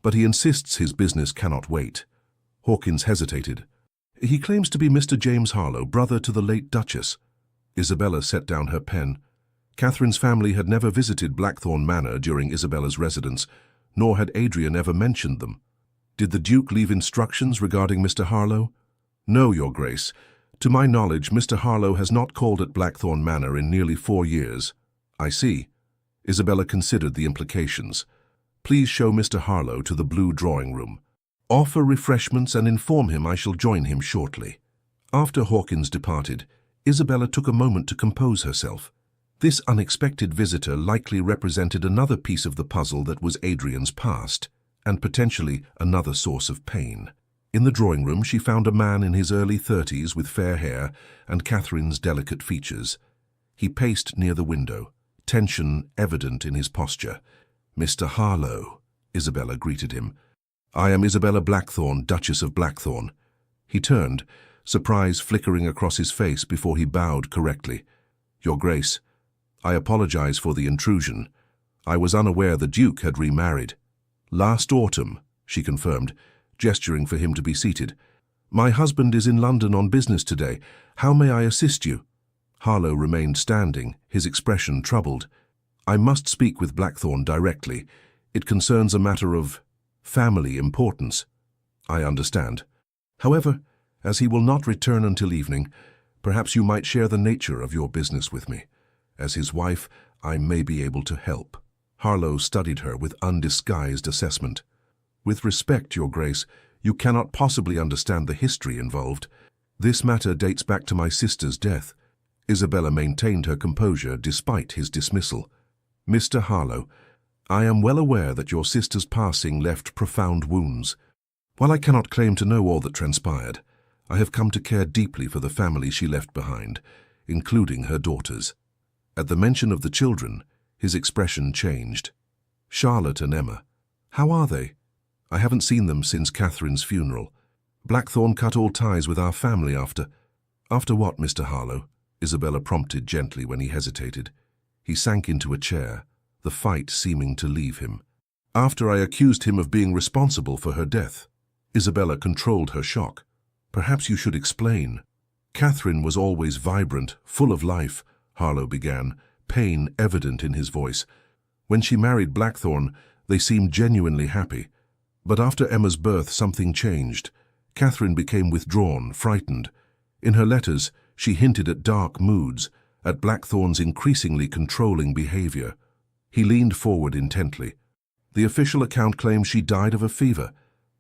but he insists his business cannot wait." Hawkins hesitated. "He claims to be Mr. James Harlow, brother to the late Duchess." Isabella set down her pen. Catherine's family had never visited Blackthorne Manor during Isabella's residence, nor had Adrian ever mentioned them. "Did the Duke leave instructions regarding Mr. Harlow?" "No, Your Grace. To my knowledge, Mr. Harlow has not called at Blackthorne Manor in nearly 4 years." "I see." Isabella considered the implications. "Please show Mr. Harlow to the blue drawing room. Offer refreshments and inform him I shall join him shortly." After Hawkins departed, Isabella took a moment to compose herself. This unexpected visitor likely represented another piece of the puzzle that was Adrian's past, and potentially another source of pain. In the drawing room she found a man in his early 30s with fair hair and Catherine's delicate features. He paced near the window, tension evident in his posture. "Mr. Harlow," Isabella greeted him. "I am Isabella Blackthorne, Duchess of Blackthorne." He turned, surprise flickering across his face before he bowed correctly. "Your Grace, I apologize for the intrusion. I was unaware the Duke had remarried." "Last autumn," she confirmed, gesturing for him to be seated. "My husband is in London on business today. How may I assist you?" Harlow remained standing, his expression troubled. "I must speak with Blackthorne directly. It concerns a matter of family importance." "I understand. However, as he will not return until evening, perhaps you might share the nature of your business with me. As his wife, I may be able to help." Harlow studied her with undisguised assessment. "With respect, Your Grace, you cannot possibly understand the history involved. This matter dates back to my sister's death." Isabella maintained her composure despite his dismissal. "Mr. Harlow, I am well aware that your sister's passing left profound wounds. While I cannot claim to know all that transpired, I have come to care deeply for the family she left behind, including her daughters." At the mention of the children, his expression changed. "Charlotte and Emma, how are they? I haven't seen them since Catherine's funeral. Blackthorne cut all ties with our family after—" "After what, Mr. Harlow?" Isabella prompted gently when he hesitated. He sank into a chair, the fight seeming to leave him. "After I accused him of being responsible for her death." Isabella controlled her shock. "Perhaps you should explain." "Catherine was always vibrant, full of life," Harlow began, pain evident in his voice. "When she married Blackthorne, they seemed genuinely happy. But after Emma's birth, something changed. Catherine became withdrawn, frightened. In her letters, she hinted at dark moods, at Blackthorne's increasingly controlling behavior." He leaned forward intently. "The official account claims she died of a fever,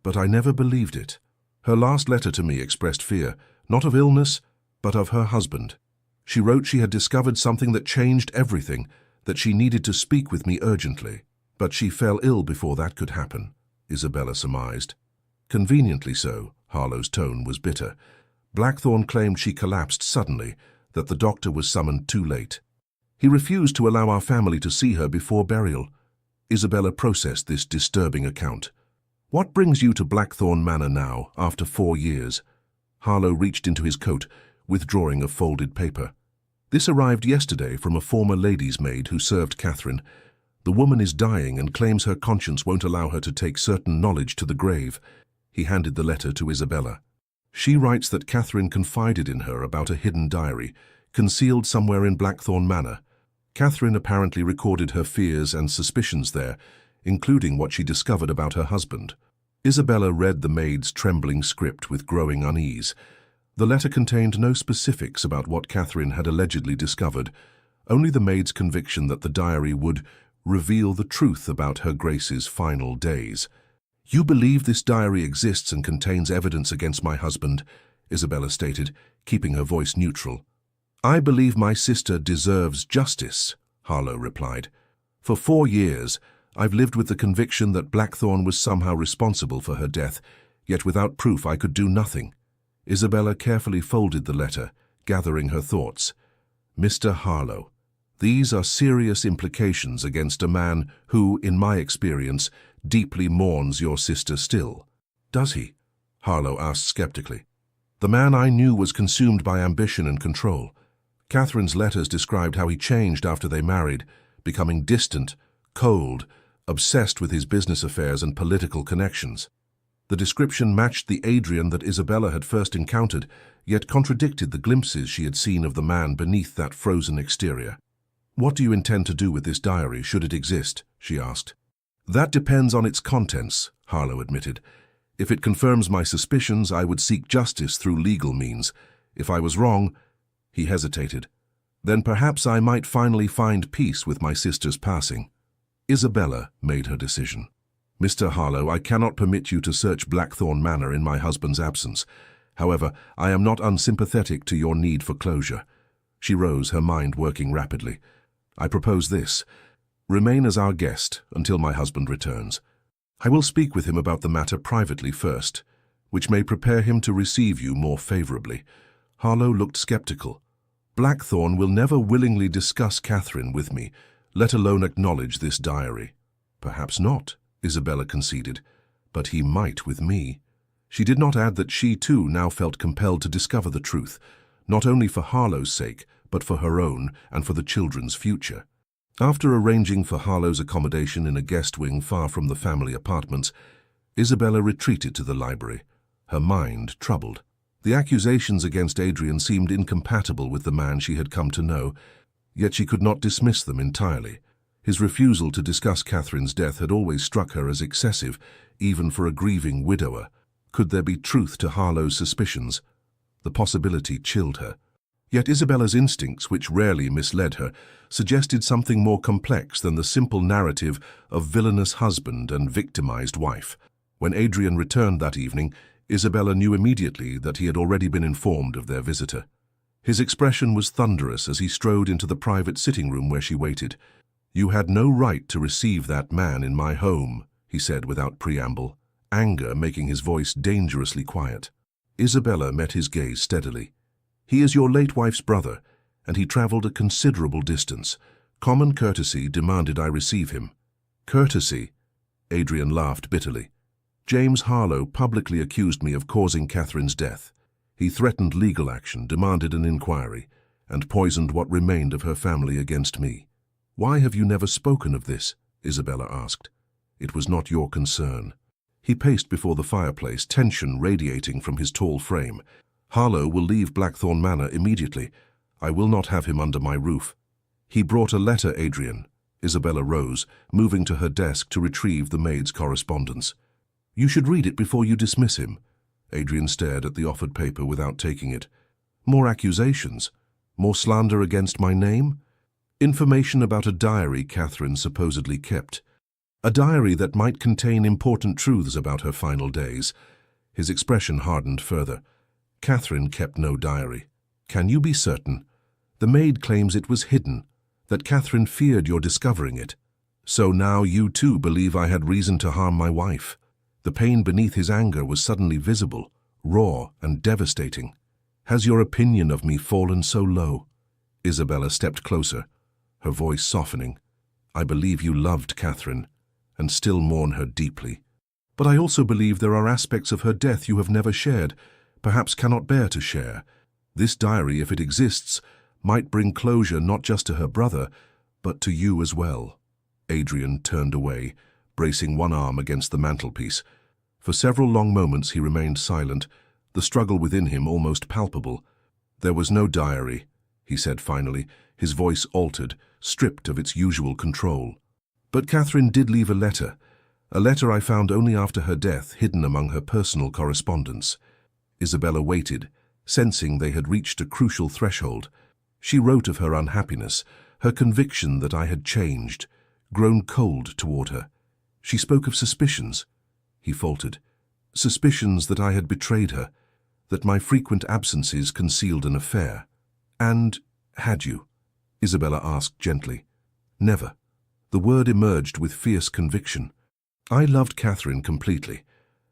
but I never believed it. Her last letter to me expressed fear, not of illness, but of her husband. She wrote she had discovered something that changed everything, that she needed to speak with me urgently. But she fell ill before that could happen," Isabella surmised. "Conveniently so," Harlow's tone was bitter. "Blackthorne claimed she collapsed suddenly, that the doctor was summoned too late. He refused to allow our family to see her before burial." Isabella processed this disturbing account. What brings you to Blackthorn Manor now, after 4 years? Harlow reached into his coat, withdrawing a folded paper. This arrived yesterday from a former lady's maid who served Catherine. The woman is dying and claims her conscience won't allow her to take certain knowledge to the grave. He handed the letter to Isabella. She writes that Catherine confided in her about a hidden diary, concealed somewhere in Blackthorn Manor. Catherine apparently recorded her fears and suspicions there, including what she discovered about her husband. Isabella read the maid's trembling script with growing unease. The letter contained no specifics about what Catherine had allegedly discovered, only the maid's conviction that the diary would reveal the truth about her Grace's final days. "You believe this diary exists and contains evidence against my husband," Isabella stated, keeping her voice neutral. "I believe my sister deserves justice," Harlow replied. "For 4 years, I've lived with the conviction that Blackthorn was somehow responsible for her death, yet without proof I could do nothing." Isabella carefully folded the letter, gathering her thoughts. "Mr. Harlow, these are serious implications against a man who, in my experience, deeply mourns your sister still." "Does he?" Harlow asked skeptically. "The man I knew was consumed by ambition and control. Catherine's letters described how he changed after they married, becoming distant, cold, obsessed with his business affairs and political connections. The description matched the Adrian that Isabella had first encountered, yet contradicted the glimpses she had seen of the man beneath that frozen exterior. "What do you intend to do with this diary, should it exist?" she asked. "That depends on its contents," Harlow admitted. "If it confirms my suspicions, I would seek justice through legal means. If I was wrong," he hesitated, "then perhaps I might finally find peace with my sister's passing." Isabella made her decision. "Mr. Harlow, I cannot permit you to search Blackthorn Manor in my husband's absence. However, I am not unsympathetic to your need for closure." She rose, her mind working rapidly. "I propose this. Remain as our guest until my husband returns. I will speak with him about the matter privately first, which may prepare him to receive you more favorably." Harlow looked skeptical. "Blackthorn will never willingly discuss Catherine with me, let alone acknowledge this diary." "Perhaps not," Isabella conceded, "but he might with me." She did not add that she too now felt compelled to discover the truth, not only for Harlow's sake, but for her own and for the children's future. After arranging for Harlow's accommodation in a guest wing far from the family apartments, Isabella retreated to the library, her mind troubled. The accusations against Adrian seemed incompatible with the man she had come to know, yet she could not dismiss them entirely. His refusal to discuss Catherine's death had always struck her as excessive, even for a grieving widower. Could there be truth to Harlow's suspicions? The possibility chilled her. Yet Isabella's instincts, which rarely misled her, suggested something more complex than the simple narrative of villainous husband and victimized wife. When Adrian returned that evening, Isabella knew immediately that he had already been informed of their visitor. His expression was thunderous as he strode into the private sitting room where she waited. "You had no right to receive that man in my home," he said without preamble, anger making his voice dangerously quiet. Isabella met his gaze steadily. "He is your late wife's brother, and he traveled a considerable distance. Common courtesy demanded I receive him." "Courtesy?" Adrian laughed bitterly. "James Harlow publicly accused me of causing Catherine's death. He threatened legal action, demanded an inquiry, and poisoned what remained of her family against me." "Why have you never spoken of this?" Isabella asked. "It was not your concern." He paced before the fireplace, tension radiating from his tall frame. "Harlow will leave Blackthorn Manor immediately. I will not have him under my roof." "He brought a letter, Adrian." Isabella rose, moving to her desk to retrieve the maid's correspondence. "You should read it before you dismiss him." Adrian stared at the offered paper without taking it. "More accusations? More slander against my name?" "Information about a diary Catherine supposedly kept. A diary that might contain important truths about her final days." His expression hardened further. "Catherine kept no diary." "Can you be certain?" "The maid claims it was hidden, that Catherine feared your discovering it." "So now you too believe I had reason to harm my wife?" The pain beneath his anger was suddenly visible, raw and devastating. "Has your opinion of me fallen so low?" Isabella stepped closer, her voice softening. "I believe you loved Catherine, and still mourn her deeply." But I also believe there are aspects of her death you have never shared, perhaps cannot bear to share. This diary, if it exists, might bring closure not just to her brother, but to you as well." Adrian turned away, bracing one arm against the mantelpiece. For several long moments he remained silent, the struggle within him almost palpable. "There was no diary," he said finally, his voice altered, stripped of its usual control. "But Catherine did leave a letter I found only after her death, hidden among her personal correspondence." Isabella waited, sensing they had reached a crucial threshold. She wrote of her unhappiness, her conviction that I had changed, grown cold toward her. She spoke of suspicions, he faltered, suspicions that I had betrayed her, that my frequent absences concealed an affair. "And had you?" Isabella asked gently. "Never." The word emerged with fierce conviction. "I loved Catherine completely.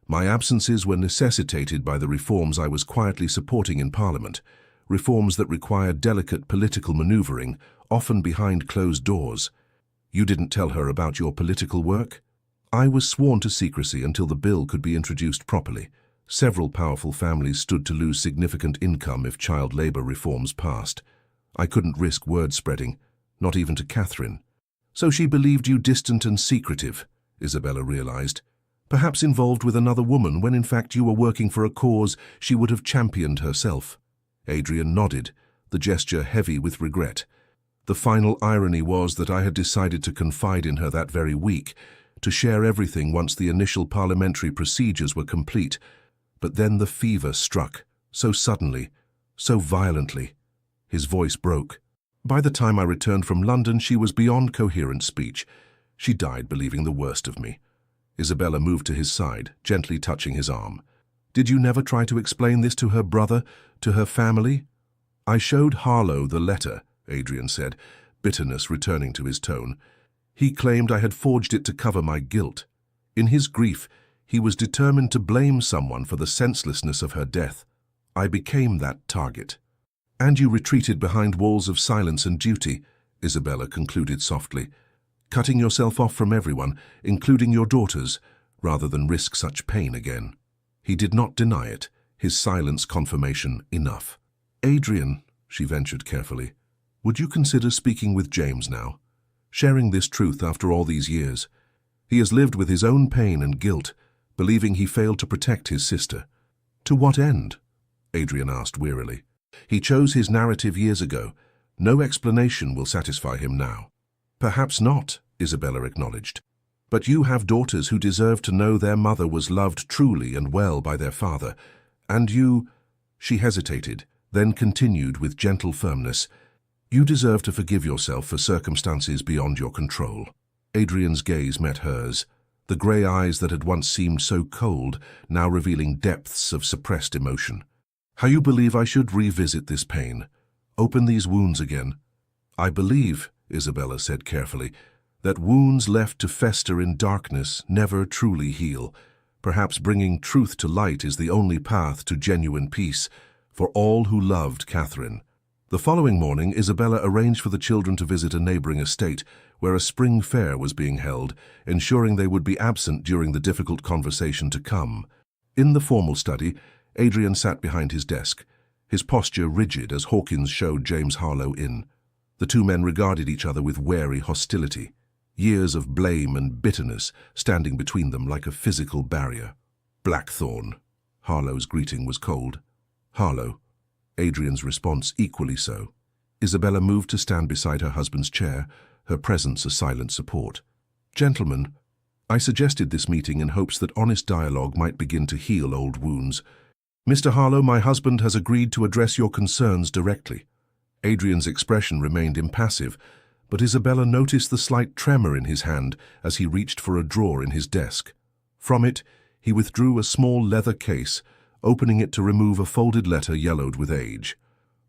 My absences were necessitated by the reforms I was quietly supporting in Parliament, reforms that required delicate political maneuvering, often behind closed doors. You didn't tell her about your political work?" "I was sworn to secrecy until the bill could be introduced properly. Several powerful families stood to lose significant income if child labor reforms passed. I couldn't risk word spreading, not even to Catherine." "So she believed you distant and secretive," Isabella realized. "Perhaps involved with another woman when in fact you were working for a cause she would have championed herself." Adrian nodded, the gesture heavy with regret. The final irony was that I had decided to confide in her that very week, to share everything once the initial parliamentary procedures were complete. But then the fever struck, so suddenly, so violently. His voice broke. By the time I returned from London, she was beyond coherent speech. She died believing the worst of me. Isabella moved to his side, gently touching his arm. "Did you never try to explain this to her brother, to her family?" "I showed Harlow the letter," Adrian said, bitterness returning to his tone. "He claimed I had forged it to cover my guilt. In his grief, he was determined to blame someone for the senselessness of her death. I became that target." "And you retreated behind walls of silence and duty," Isabella concluded softly, "cutting yourself off from everyone, including your daughters, rather than risk such pain again." He did not deny it, his silence confirmation enough. "Adrian," she ventured carefully, "would you consider speaking with James now? Sharing this truth after all these years? He has lived with his own pain and guilt, believing he failed to protect his sister." "To what end?" Adrian asked wearily. "He chose his narrative years ago. No explanation will satisfy him now." "Perhaps not," Isabella acknowledged. "But you have daughters who deserve to know their mother was loved truly and well by their father. And you—" She hesitated, then continued with gentle firmness, "You deserve to forgive yourself for circumstances beyond your control." Adrian's gaze met hers, the grey eyes that had once seemed so cold, now revealing depths of suppressed emotion. "How you believe I should revisit this pain? Open these wounds again?" "I believe," Isabella said carefully, "that wounds left to fester in darkness never truly heal. Perhaps bringing truth to light is the only path to genuine peace for all who loved Catherine." The following morning, Isabella arranged for the children to visit a neighboring estate where a spring fair was being held, ensuring they would be absent during the difficult conversation to come. In the formal study, Adrian sat behind his desk, his posture rigid as Hawkins showed James Harlow in. The two men regarded each other with wary hostility, years of blame and bitterness standing between them like a physical barrier. "Blackthorn." Harlow's greeting was cold. "Harlow." Adrian's response equally so. Isabella moved to stand beside her husband's chair, her presence a silent support. "Gentlemen, I suggested this meeting in hopes that honest dialogue might begin to heal old wounds. Mr. Harlow, my husband has agreed to address your concerns directly." Adrian's expression remained impassive, but Isabella noticed the slight tremor in his hand as he reached for a drawer in his desk. From it, he withdrew a small leather case, opening it to remove a folded letter yellowed with age.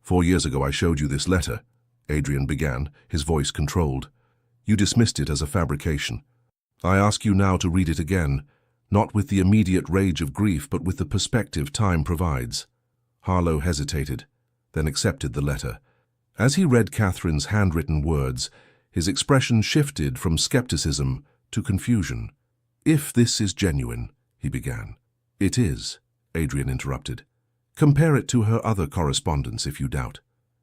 "4 years ago I showed you this letter," Adrian began, his voice controlled. "You dismissed it as a fabrication. I ask you now to read it again, not with the immediate rage of grief, but with the perspective time provides." Harlow hesitated, then accepted the letter. As he read Catherine's handwritten words, his expression shifted from skepticism to confusion. "If this is genuine," he began. It is, Adrian interrupted. Compare it to her other correspondence if you doubt.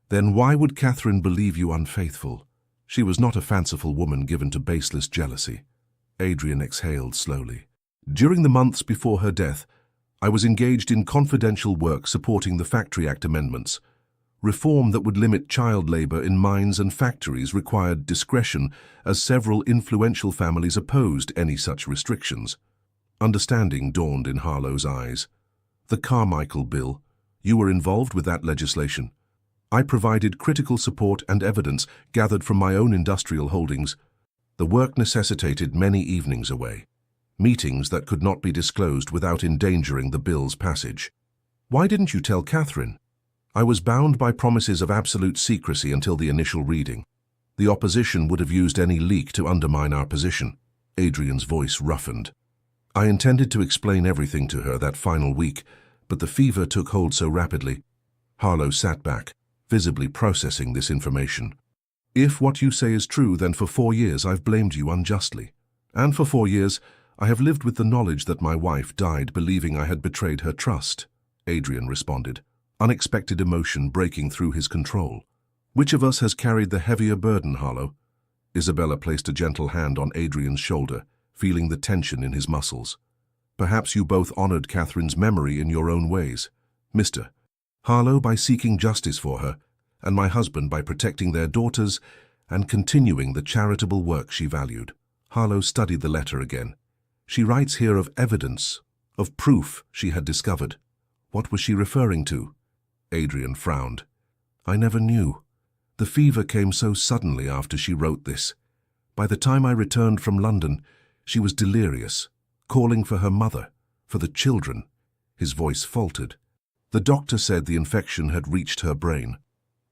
Then why would Catherine believe you unfaithful? She was not a fanciful woman given to baseless jealousy. Adrian exhaled slowly. During the months before her death, I was engaged in confidential work supporting the Factory Act amendments. Reform that would limit child labor in mines and factories required discretion, as several influential families opposed any such restrictions. Understanding dawned in Harlow's eyes. The Carmichael Bill. You were involved with that legislation. I provided critical support and evidence gathered from my own industrial holdings. The work necessitated many evenings away, meetings that could not be disclosed without endangering the bill's passage. Why didn't you tell Catherine? I was bound by promises of absolute secrecy until the initial reading. The opposition would have used any leak to undermine our position. Adrian's voice roughened. I intended to explain everything to her that final week, but the fever took hold so rapidly. Harlow sat back, visibly processing this information. If what you say is true, then for 4 years I've blamed you unjustly. And for 4 years, I have lived with the knowledge that my wife died believing I had betrayed her trust, Adrian responded, unexpected emotion breaking through his control. Which of us has carried the heavier burden, Harlow? Isabella placed a gentle hand on Adrian's shoulder, feeling the tension in his muscles. Perhaps you both honored Catherine's memory in your own ways. Mr. Harlow by seeking justice for her, and my husband by protecting their daughters and continuing the charitable work she valued. Harlow studied the letter again. She writes here of evidence, of proof she had discovered. What was she referring to? Adrian frowned. I never knew. The fever came so suddenly after she wrote this. By the time I returned from London, she was delirious, calling for her mother, for the children. His voice faltered. The doctor said the infection had reached her brain.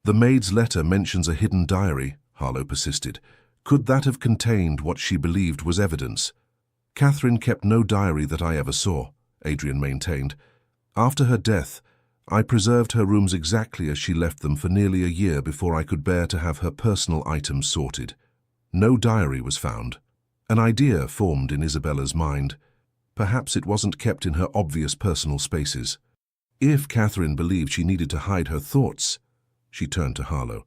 The maid's letter mentions a hidden diary, Harlow persisted. Could that have contained what she believed was evidence? Catherine kept no diary that I ever saw, Adrian maintained. After her death, I preserved her rooms exactly as she left them for nearly a year before I could bear to have her personal items sorted. No diary was found. An idea formed in Isabella's mind. Perhaps it wasn't kept in her obvious personal spaces. If Catherine believed she needed to hide her thoughts, she turned to Harlow.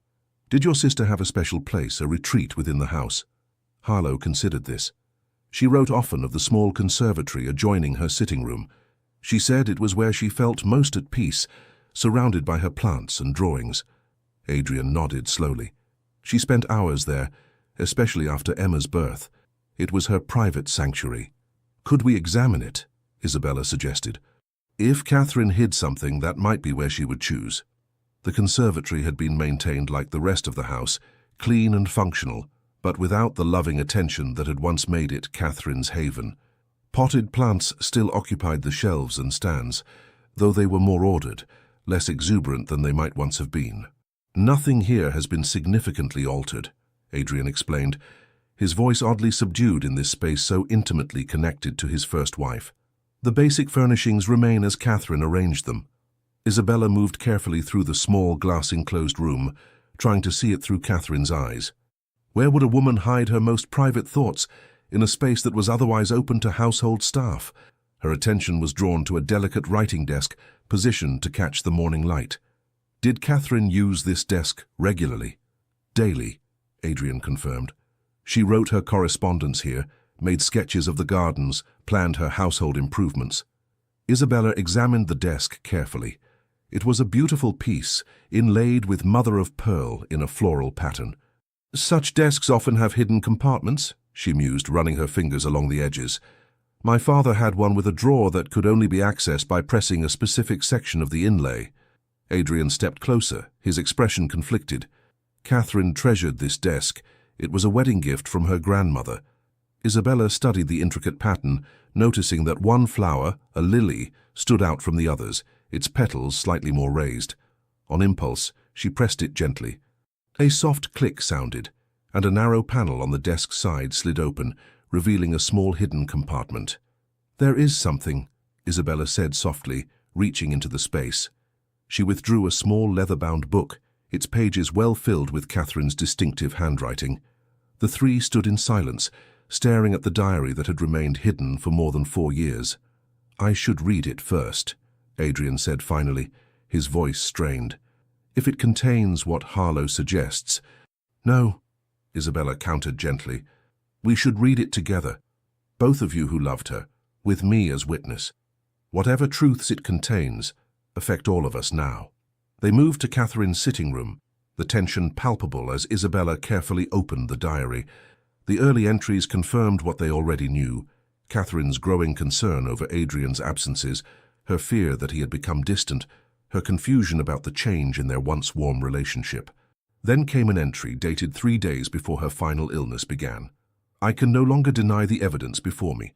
Did your sister have a special place, a retreat within the house? Harlow considered this. She wrote often of the small conservatory adjoining her sitting room. She said it was where she felt most at peace, surrounded by her plants and drawings. Adrian nodded slowly. She spent hours there, especially after Emma's birth. It was her private sanctuary. Could we examine it? Isabella suggested. If Catherine hid something, that might be where she would choose. The conservatory had been maintained like the rest of the house, clean and functional, but without the loving attention that had once made it Catherine's haven. Potted plants still occupied the shelves and stands, though they were more ordered, less exuberant than they might once have been. Nothing here has been significantly altered, Adrian explained, his voice oddly subdued in this space so intimately connected to his first wife. The basic furnishings remain as Catherine arranged them. Isabella moved carefully through the small glass-enclosed room, trying to see it through Catherine's eyes. Where would a woman hide her most private thoughts in a space that was otherwise open to household staff? Her attention was drawn to a delicate writing desk positioned to catch the morning light. Did Catherine use this desk regularly? Daily, Adrian confirmed. She wrote her correspondence here, made sketches of the gardens, planned her household improvements. Isabella examined the desk carefully. It was a beautiful piece, inlaid with mother-of-pearl in a floral pattern. Such desks often have hidden compartments, she mused, running her fingers along the edges. My father had one with a drawer that could only be accessed by pressing a specific section of the inlay. Adrian stepped closer, his expression conflicted. Catherine treasured this desk. It was a wedding gift from her grandmother. Isabella studied the intricate pattern, noticing that one flower, a lily, stood out from the others, its petals slightly more raised. On impulse, she pressed it gently. A soft click sounded, and a narrow panel on the desk side slid open, revealing a small hidden compartment. There is something, Isabella said softly, reaching into the space. She withdrew a small leather-bound book, its pages well filled with Catherine's distinctive handwriting. The three stood in silence, staring at the diary that had remained hidden for more than 4 years. I should read it first, Adrian said finally, his voice strained. If it contains what Harlow suggests. No, Isabella countered gently. We should read it together, both of you who loved her, with me as witness. Whatever truths it contains affect all of us now. They moved to Catherine's sitting room, the tension palpable as Isabella carefully opened the diary. The early entries confirmed what they already knew: Catherine's growing concern over Adrian's absences, her fear that he had become distant, her confusion about the change in their once warm relationship. Then came an entry dated 3 days before her final illness began. I can no longer deny the evidence before me.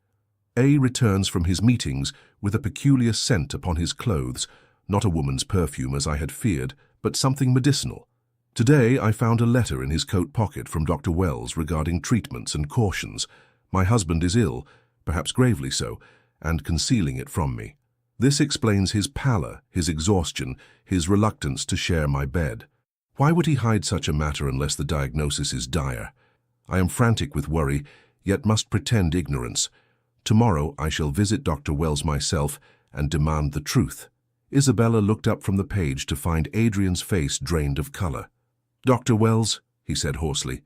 A returns from his meetings with a peculiar scent upon his clothes, not a woman's perfume as I had feared, but something medicinal. Today I found a letter in his coat pocket from Dr. Wells regarding treatments and cautions. My husband is ill, perhaps gravely so, and concealing it from me. This explains his pallor, his exhaustion, his reluctance to share my bed. Why would he hide such a matter unless the diagnosis is dire? I am frantic with worry, yet must pretend ignorance. Tomorrow I shall visit Dr. Wells myself and demand the truth. Isabella looked up from the page to find Adrian's face drained of color. Dr. Wells, he said hoarsely,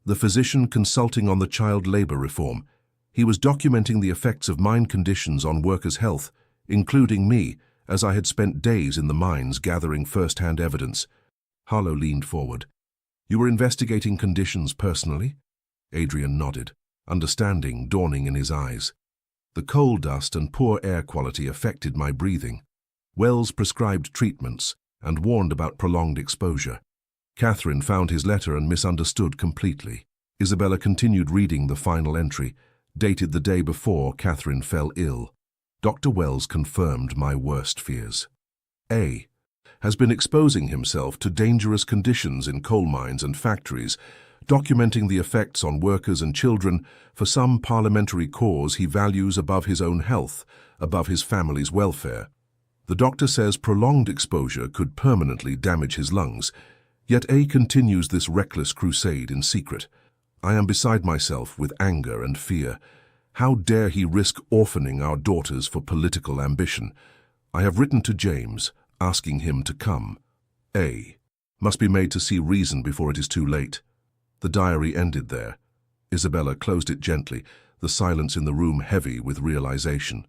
the physician consulting on the child labor reform. He was documenting the effects of mine conditions on workers' health, including me, as I had spent days in the mines gathering first-hand evidence. Harlow leaned forward. You were investigating conditions personally? Adrian nodded, understanding dawning in his eyes. The coal dust and poor air quality affected my breathing. Wells prescribed treatments and warned about prolonged exposure. Catherine found his letter and misunderstood completely. Isabella continued reading the final entry, dated the day before Catherine fell ill. Dr. Wells confirmed my worst fears. A has been exposing himself to dangerous conditions in coal mines and factories, documenting the effects on workers and children for some parliamentary cause he values above his own health, above his family's welfare. The doctor says prolonged exposure could permanently damage his lungs, yet A continues this reckless crusade in secret. I am beside myself with anger and fear. How dare he risk orphaning our daughters for political ambition? I have written to James, asking him to come. A must be made to see reason before it is too late. The diary ended there. Isabella closed it gently, the silence in the room heavy with realization.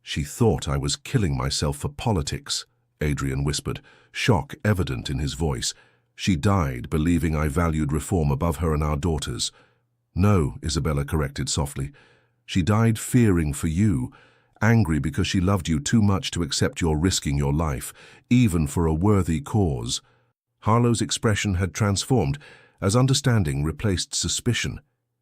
She thought I was killing myself for politics, Adrian whispered, shock evident in his voice. She died believing I valued reform above her and our daughters. No, Isabella corrected softly. She died fearing for you, angry because she loved you too much to accept your risking your life, even for a worthy cause. Harlow's expression had transformed as understanding replaced suspicion.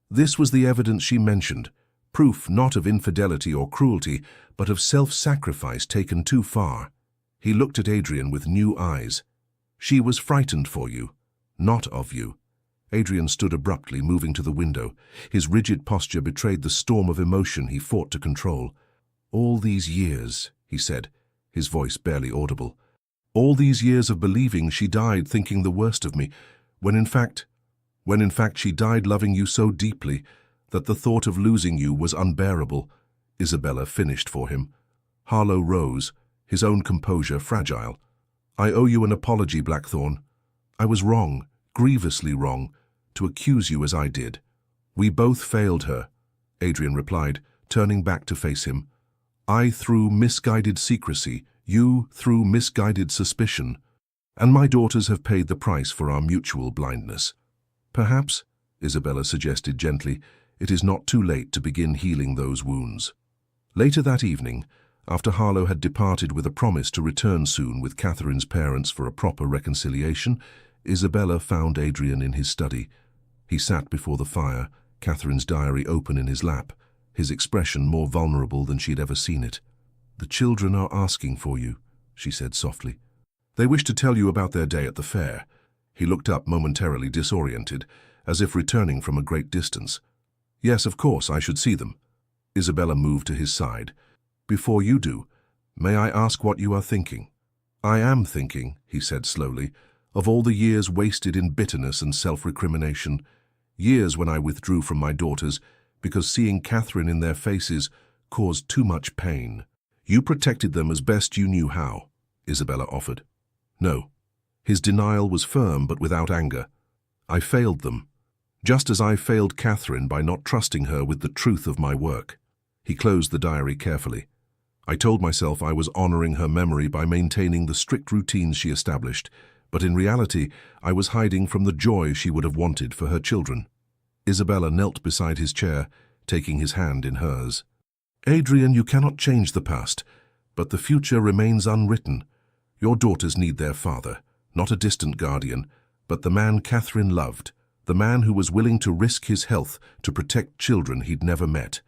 This was the evidence she mentioned, proof not of infidelity or cruelty, but of self-sacrifice taken too far. He looked at Adrian with new eyes. She was frightened for you, not of you. Adrian stood abruptly, moving to the window. His rigid posture betrayed the storm of emotion he fought to control. All these years, he said, his voice barely audible. All these years of believing she died thinking the worst of me, when in fact she died loving you so deeply that the thought of losing you was unbearable. Isabella finished for him. Harlow rose, his own composure fragile. I owe you an apology, Blackthorne. I was wrong, grievously wrong, to accuse you as I did. We both failed her, Adrian replied, turning back to face him. I through misguided secrecy, you through misguided suspicion, and my daughters have paid the price for our mutual blindness. Perhaps, Isabella suggested gently, it is not too late to begin healing those wounds. Later that evening, after Harlow had departed with a promise to return soon with Catherine's parents for a proper reconciliation, Isabella found Adrian in his study. He sat before the fire, Catherine's diary open in his lap, his expression more vulnerable than she had ever seen it. The children are asking for you, she said softly. They wish to tell you about their day at the fair. He looked up momentarily disoriented, as if returning from a great distance. Yes, of course, I should see them. Isabella moved to his side. Before you do, may I ask what you are thinking? I am thinking, he said slowly, of all the years wasted in bitterness and self-recrimination, years when I withdrew from my daughters because seeing Catherine in their faces caused too much pain. You protected them as best you knew how, Isabella offered. No. His denial was firm but without anger. I failed them, just as I failed Catherine by not trusting her with the truth of my work. He closed the diary carefully. I told myself I was honoring her memory by maintaining the strict routines she established, but in reality I was hiding from the joy she would have wanted for her children. Isabella knelt beside his chair, taking his hand in hers. Adrian, you cannot change the past, but the future remains unwritten. Your daughters need their father, not a distant guardian, but the man Catherine loved, the man who was willing to risk his health to protect children he'd never met.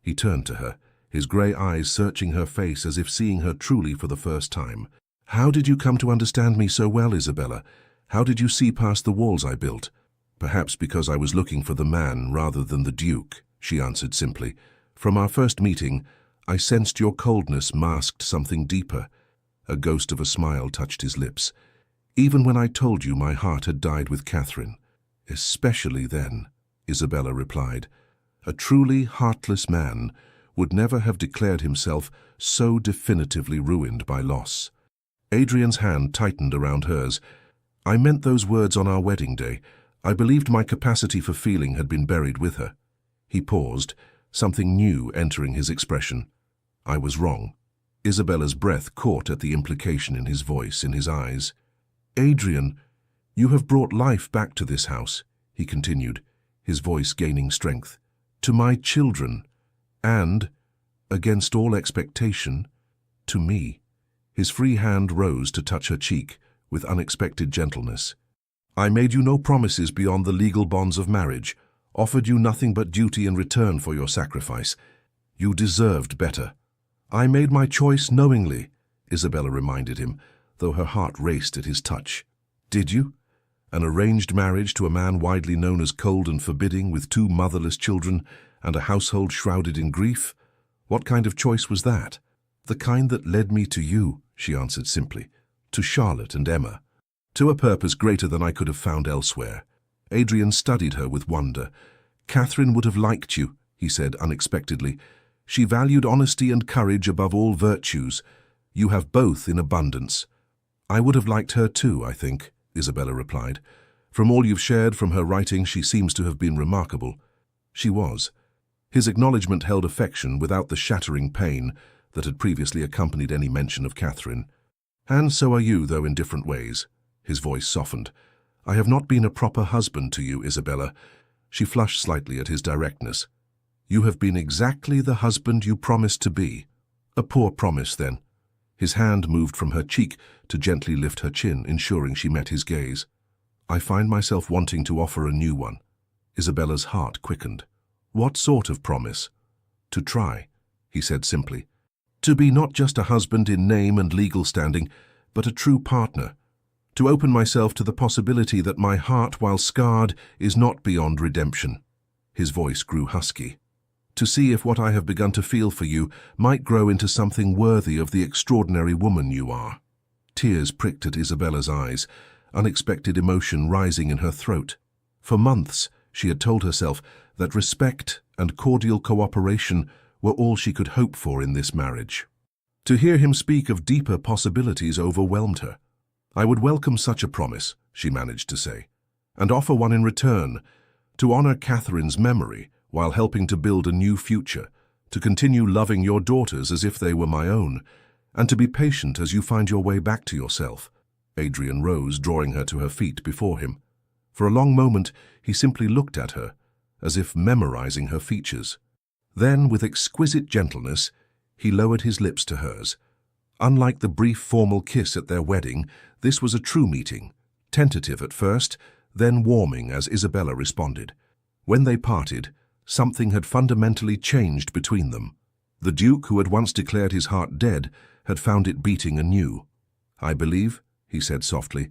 He turned to her, his grey eyes searching her face as if seeing her truly for the first time. How did you come to understand me so well, Isabella? How did you see past the walls I built? Perhaps because I was looking for the man rather than the Duke, she answered simply. From our first meeting, I sensed your coldness masked something deeper. A ghost of a smile touched his lips. Even when I told you my heart had died with Catherine. Especially then, Isabella replied. A truly heartless man would never have declared himself so definitively ruined by loss. Adrian's hand tightened around hers. I meant those words on our wedding day. I believed my capacity for feeling had been buried with her. He paused, something new entering his expression. I was wrong. Isabella's breath caught at the implication in his voice, in his eyes. Adrian, you have brought life back to this house, he continued, his voice gaining strength. To my children, and, against all expectation, to me. His free hand rose to touch her cheek with unexpected gentleness. I made you no promises beyond the legal bonds of marriage, offered you nothing but duty in return for your sacrifice. You deserved better. I made my choice knowingly, Isabella reminded him, though her heart raced at his touch. Did you? An arranged marriage to a man widely known as cold and forbidding, with 2 motherless children and a household shrouded in grief? What kind of choice was that? The kind that led me to you, she answered simply, to Charlotte and Emma, to a purpose greater than I could have found elsewhere. Adrian studied her with wonder. Catherine would have liked you, he said unexpectedly. She valued honesty and courage above all virtues. You have both in abundance. I would have liked her too, I think, Isabella replied. From all you've shared from her writing, she seems to have been remarkable. She was. His acknowledgement held affection without the shattering pain that had previously accompanied any mention of Catherine. And so are you, though in different ways. His voice softened. I have not been a proper husband to you, Isabella. She flushed slightly at his directness. You have been exactly the husband you promised to be. A poor promise, then. His hand moved from her cheek to gently lift her chin, ensuring she met his gaze. I find myself wanting to offer a new one. Isabella's heart quickened. What sort of promise? To try, he said simply. To be not just a husband in name and legal standing, but a true partner. To open myself to the possibility that my heart, while scarred, is not beyond redemption. His voice grew husky. To see if what I have begun to feel for you might grow into something worthy of the extraordinary woman you are. Tears pricked at Isabella's eyes, unexpected emotion rising in her throat. For months, she had told herself that respect and cordial cooperation were all she could hope for in this marriage. To hear him speak of deeper possibilities overwhelmed her. I would welcome such a promise, she managed to say, and offer one in return, to honor Catherine's memory while helping to build a new future, to continue loving your daughters as if they were my own, and to be patient as you find your way back to yourself. Adrian rose, drawing her to her feet before him. For a long moment, he simply looked at her, as if memorizing her features. Then, with exquisite gentleness, he lowered his lips to hers. Unlike the brief formal kiss at their wedding, this was a true meeting, tentative at first, then warming as Isabella responded. When they parted, something had fundamentally changed between them. The Duke, who had once declared his heart dead, had found it beating anew. I believe, he said softly,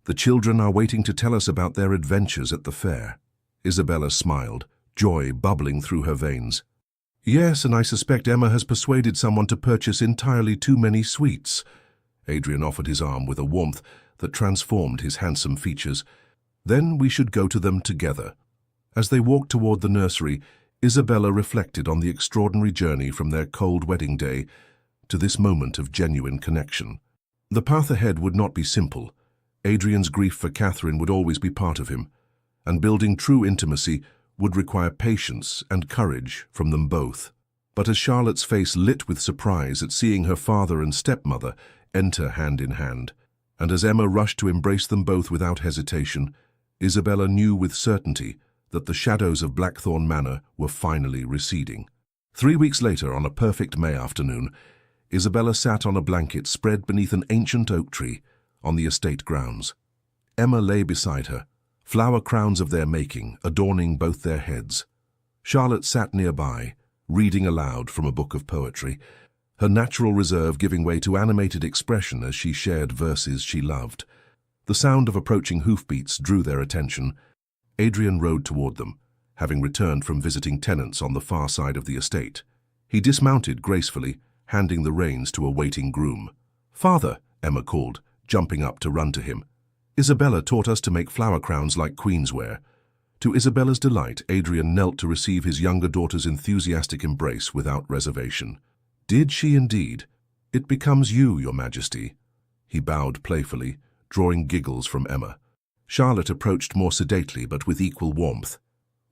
the children are waiting to tell us about their adventures at the fair. Isabella smiled, joy bubbling through her veins. Yes, and I suspect Emma has persuaded someone to purchase entirely too many sweets. Adrian offered his arm with a warmth that transformed his handsome features. Then we should go to them together. As they walked toward the nursery, Isabella reflected on the extraordinary journey from their cold wedding day to this moment of genuine connection. The path ahead would not be simple. Adrian's grief for Catherine would always be part of him, and building true intimacy would require patience and courage from them both. But as Charlotte's face lit with surprise at seeing her father and stepmother enter hand in hand, and as Emma rushed to embrace them both without hesitation, Isabella knew with certainty that the shadows of Blackthorn Manor were finally receding. 3 weeks later, on a perfect May afternoon, Isabella sat on a blanket spread beneath an ancient oak tree on the estate grounds. Emma lay beside her, flower crowns of their making adorning both their heads. Charlotte sat nearby, reading aloud from a book of poetry, her natural reserve giving way to animated expression as she shared verses she loved. The sound of approaching hoofbeats drew their attention. Adrian rode toward them, having returned from visiting tenants on the far side of the estate. He dismounted gracefully, handing the reins to a waiting groom. "Father," Emma called, jumping up to run to him. "Isabella taught us to make flower crowns like queens wear." To Isabella's delight, Adrian knelt to receive his younger daughter's enthusiastic embrace without reservation. "Did she indeed? It becomes you, Your Majesty." He bowed playfully, drawing giggles from Emma. Charlotte approached more sedately but with equal warmth.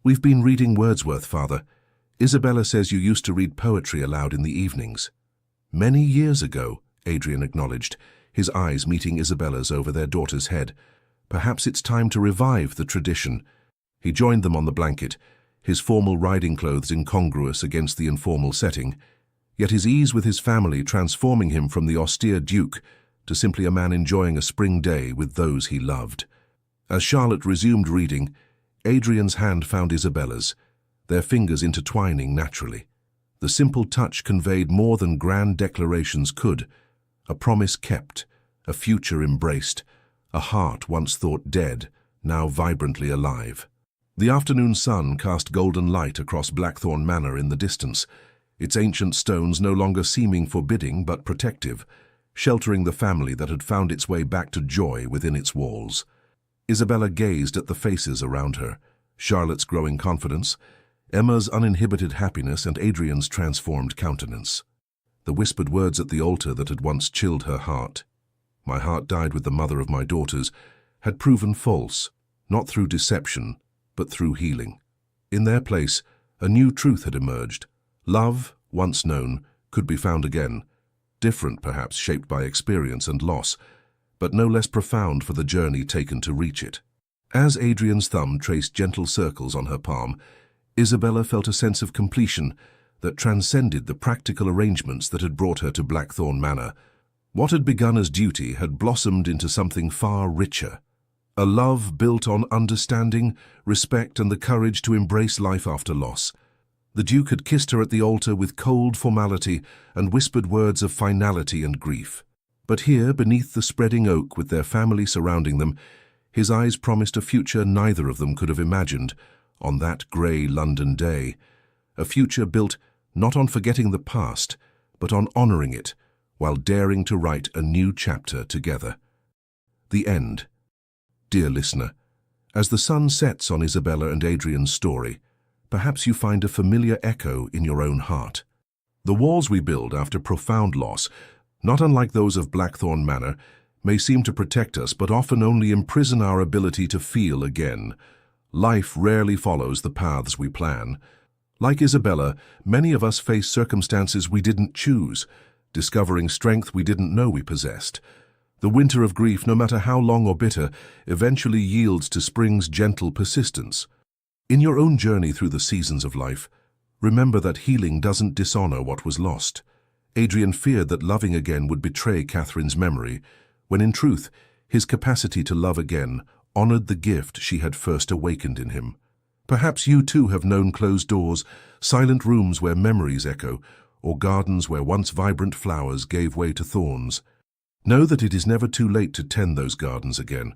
"We've been reading Wordsworth, Father. Isabella says you used to read poetry aloud in the evenings." "Many years ago," Adrian acknowledged, his eyes meeting Isabella's over their daughter's head. "Perhaps it's time to revive the tradition." He joined them on the blanket, his formal riding clothes incongruous against the informal setting, yet his ease with his family transforming him from the austere duke to simply a man enjoying a spring day with those he loved. As Charlotte resumed reading, Adrian's hand found Isabella's, their fingers intertwining naturally. The simple touch conveyed more than grand declarations could: a promise kept, a future embraced, a heart once thought dead, now vibrantly alive. The afternoon sun cast golden light across Blackthorn Manor in the distance, its ancient stones no longer seeming forbidding but protective, sheltering the family that had found its way back to joy within its walls. Isabella gazed at the faces around her, Charlotte's growing confidence, Emma's uninhibited happiness, and Adrian's transformed countenance. The whispered words at the altar that had once chilled her heart, "My heart died with the mother of my daughters," had proven false, not through deception, but through healing. In their place, a new truth had emerged. Love, once known, could be found again, different perhaps, shaped by experience and loss, but no less profound for the journey taken to reach it. As Adrian's thumb traced gentle circles on her palm, Isabella felt a sense of completion that transcended the practical arrangements that had brought her to Blackthorn Manor. What had begun as duty had blossomed into something far richer. A love built on understanding, respect, and the courage to embrace life after loss. The Duke had kissed her at the altar with cold formality and whispered words of finality and grief. But here, beneath the spreading oak with their family surrounding them, his eyes promised a future neither of them could have imagined on that grey London day. A future built not on forgetting the past, but on honouring it, while daring to write a new chapter together. The end. Dear listener, as the sun sets on Isabella and Adrian's story, perhaps you find a familiar echo in your own heart. The walls we build after profound loss, not unlike those of Blackthorn Manor, may seem to protect us, but often only imprison our ability to feel again. Life rarely follows the paths we plan. Like Isabella, many of us face circumstances we didn't choose, discovering strength we didn't know we possessed. The winter of grief, no matter how long or bitter, eventually yields to spring's gentle persistence. In your own journey through the seasons of life, remember that healing doesn't dishonor what was lost. Adrian feared that loving again would betray Catherine's memory, when in truth, his capacity to love again honored the gift she had first awakened in him. Perhaps you too have known closed doors, silent rooms where memories echo, or gardens where once vibrant flowers gave way to thorns. Know that it is never too late to tend those gardens again,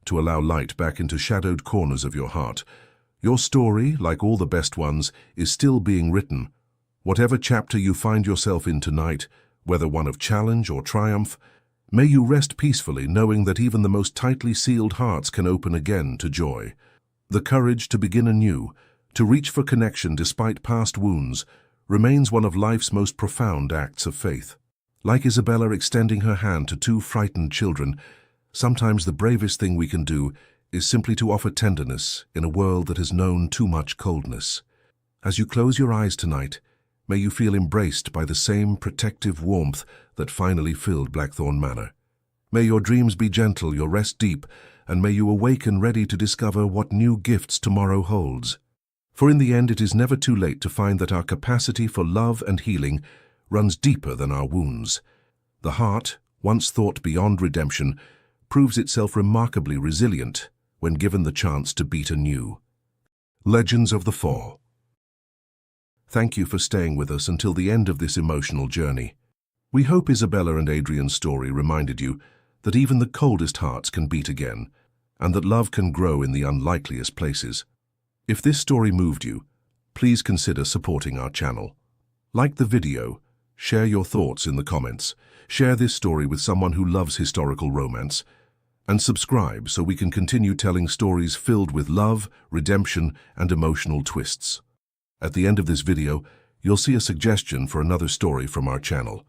to allow light back into shadowed corners of your heart. Your story, like all the best ones, is still being written. Whatever chapter you find yourself in tonight, whether one of challenge or triumph, may you rest peacefully knowing that even the most tightly sealed hearts can open again to joy. The courage to begin anew, to reach for connection despite past wounds, remains one of life's most profound acts of faith. Like Isabella extending her hand to two frightened children, sometimes the bravest thing we can do is simply to offer tenderness in a world that has known too much coldness. As you close your eyes tonight, may you feel embraced by the same protective warmth that finally filled Blackthorn Manor. May your dreams be gentle, your rest deep, and may you awaken ready to discover what new gifts tomorrow holds. For in the end, it is never too late to find that our capacity for love and healing runs deeper than our wounds. The heart, once thought beyond redemption, proves itself remarkably resilient when given the chance to beat anew. Legends of the Fall. Thank you for staying with us until the end of this emotional journey. We hope Isabella and Adrian's story reminded you that even the coldest hearts can beat again, and that love can grow in the unlikeliest places. If this story moved you, please consider supporting our channel. Like the video, share your thoughts in the comments, share this story with someone who loves historical romance, and subscribe so we can continue telling stories filled with love, redemption, and emotional twists. At the end of this video, you'll see a suggestion for another story from our channel.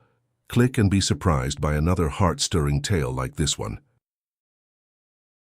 Click and be surprised by another heart-stirring tale like this one.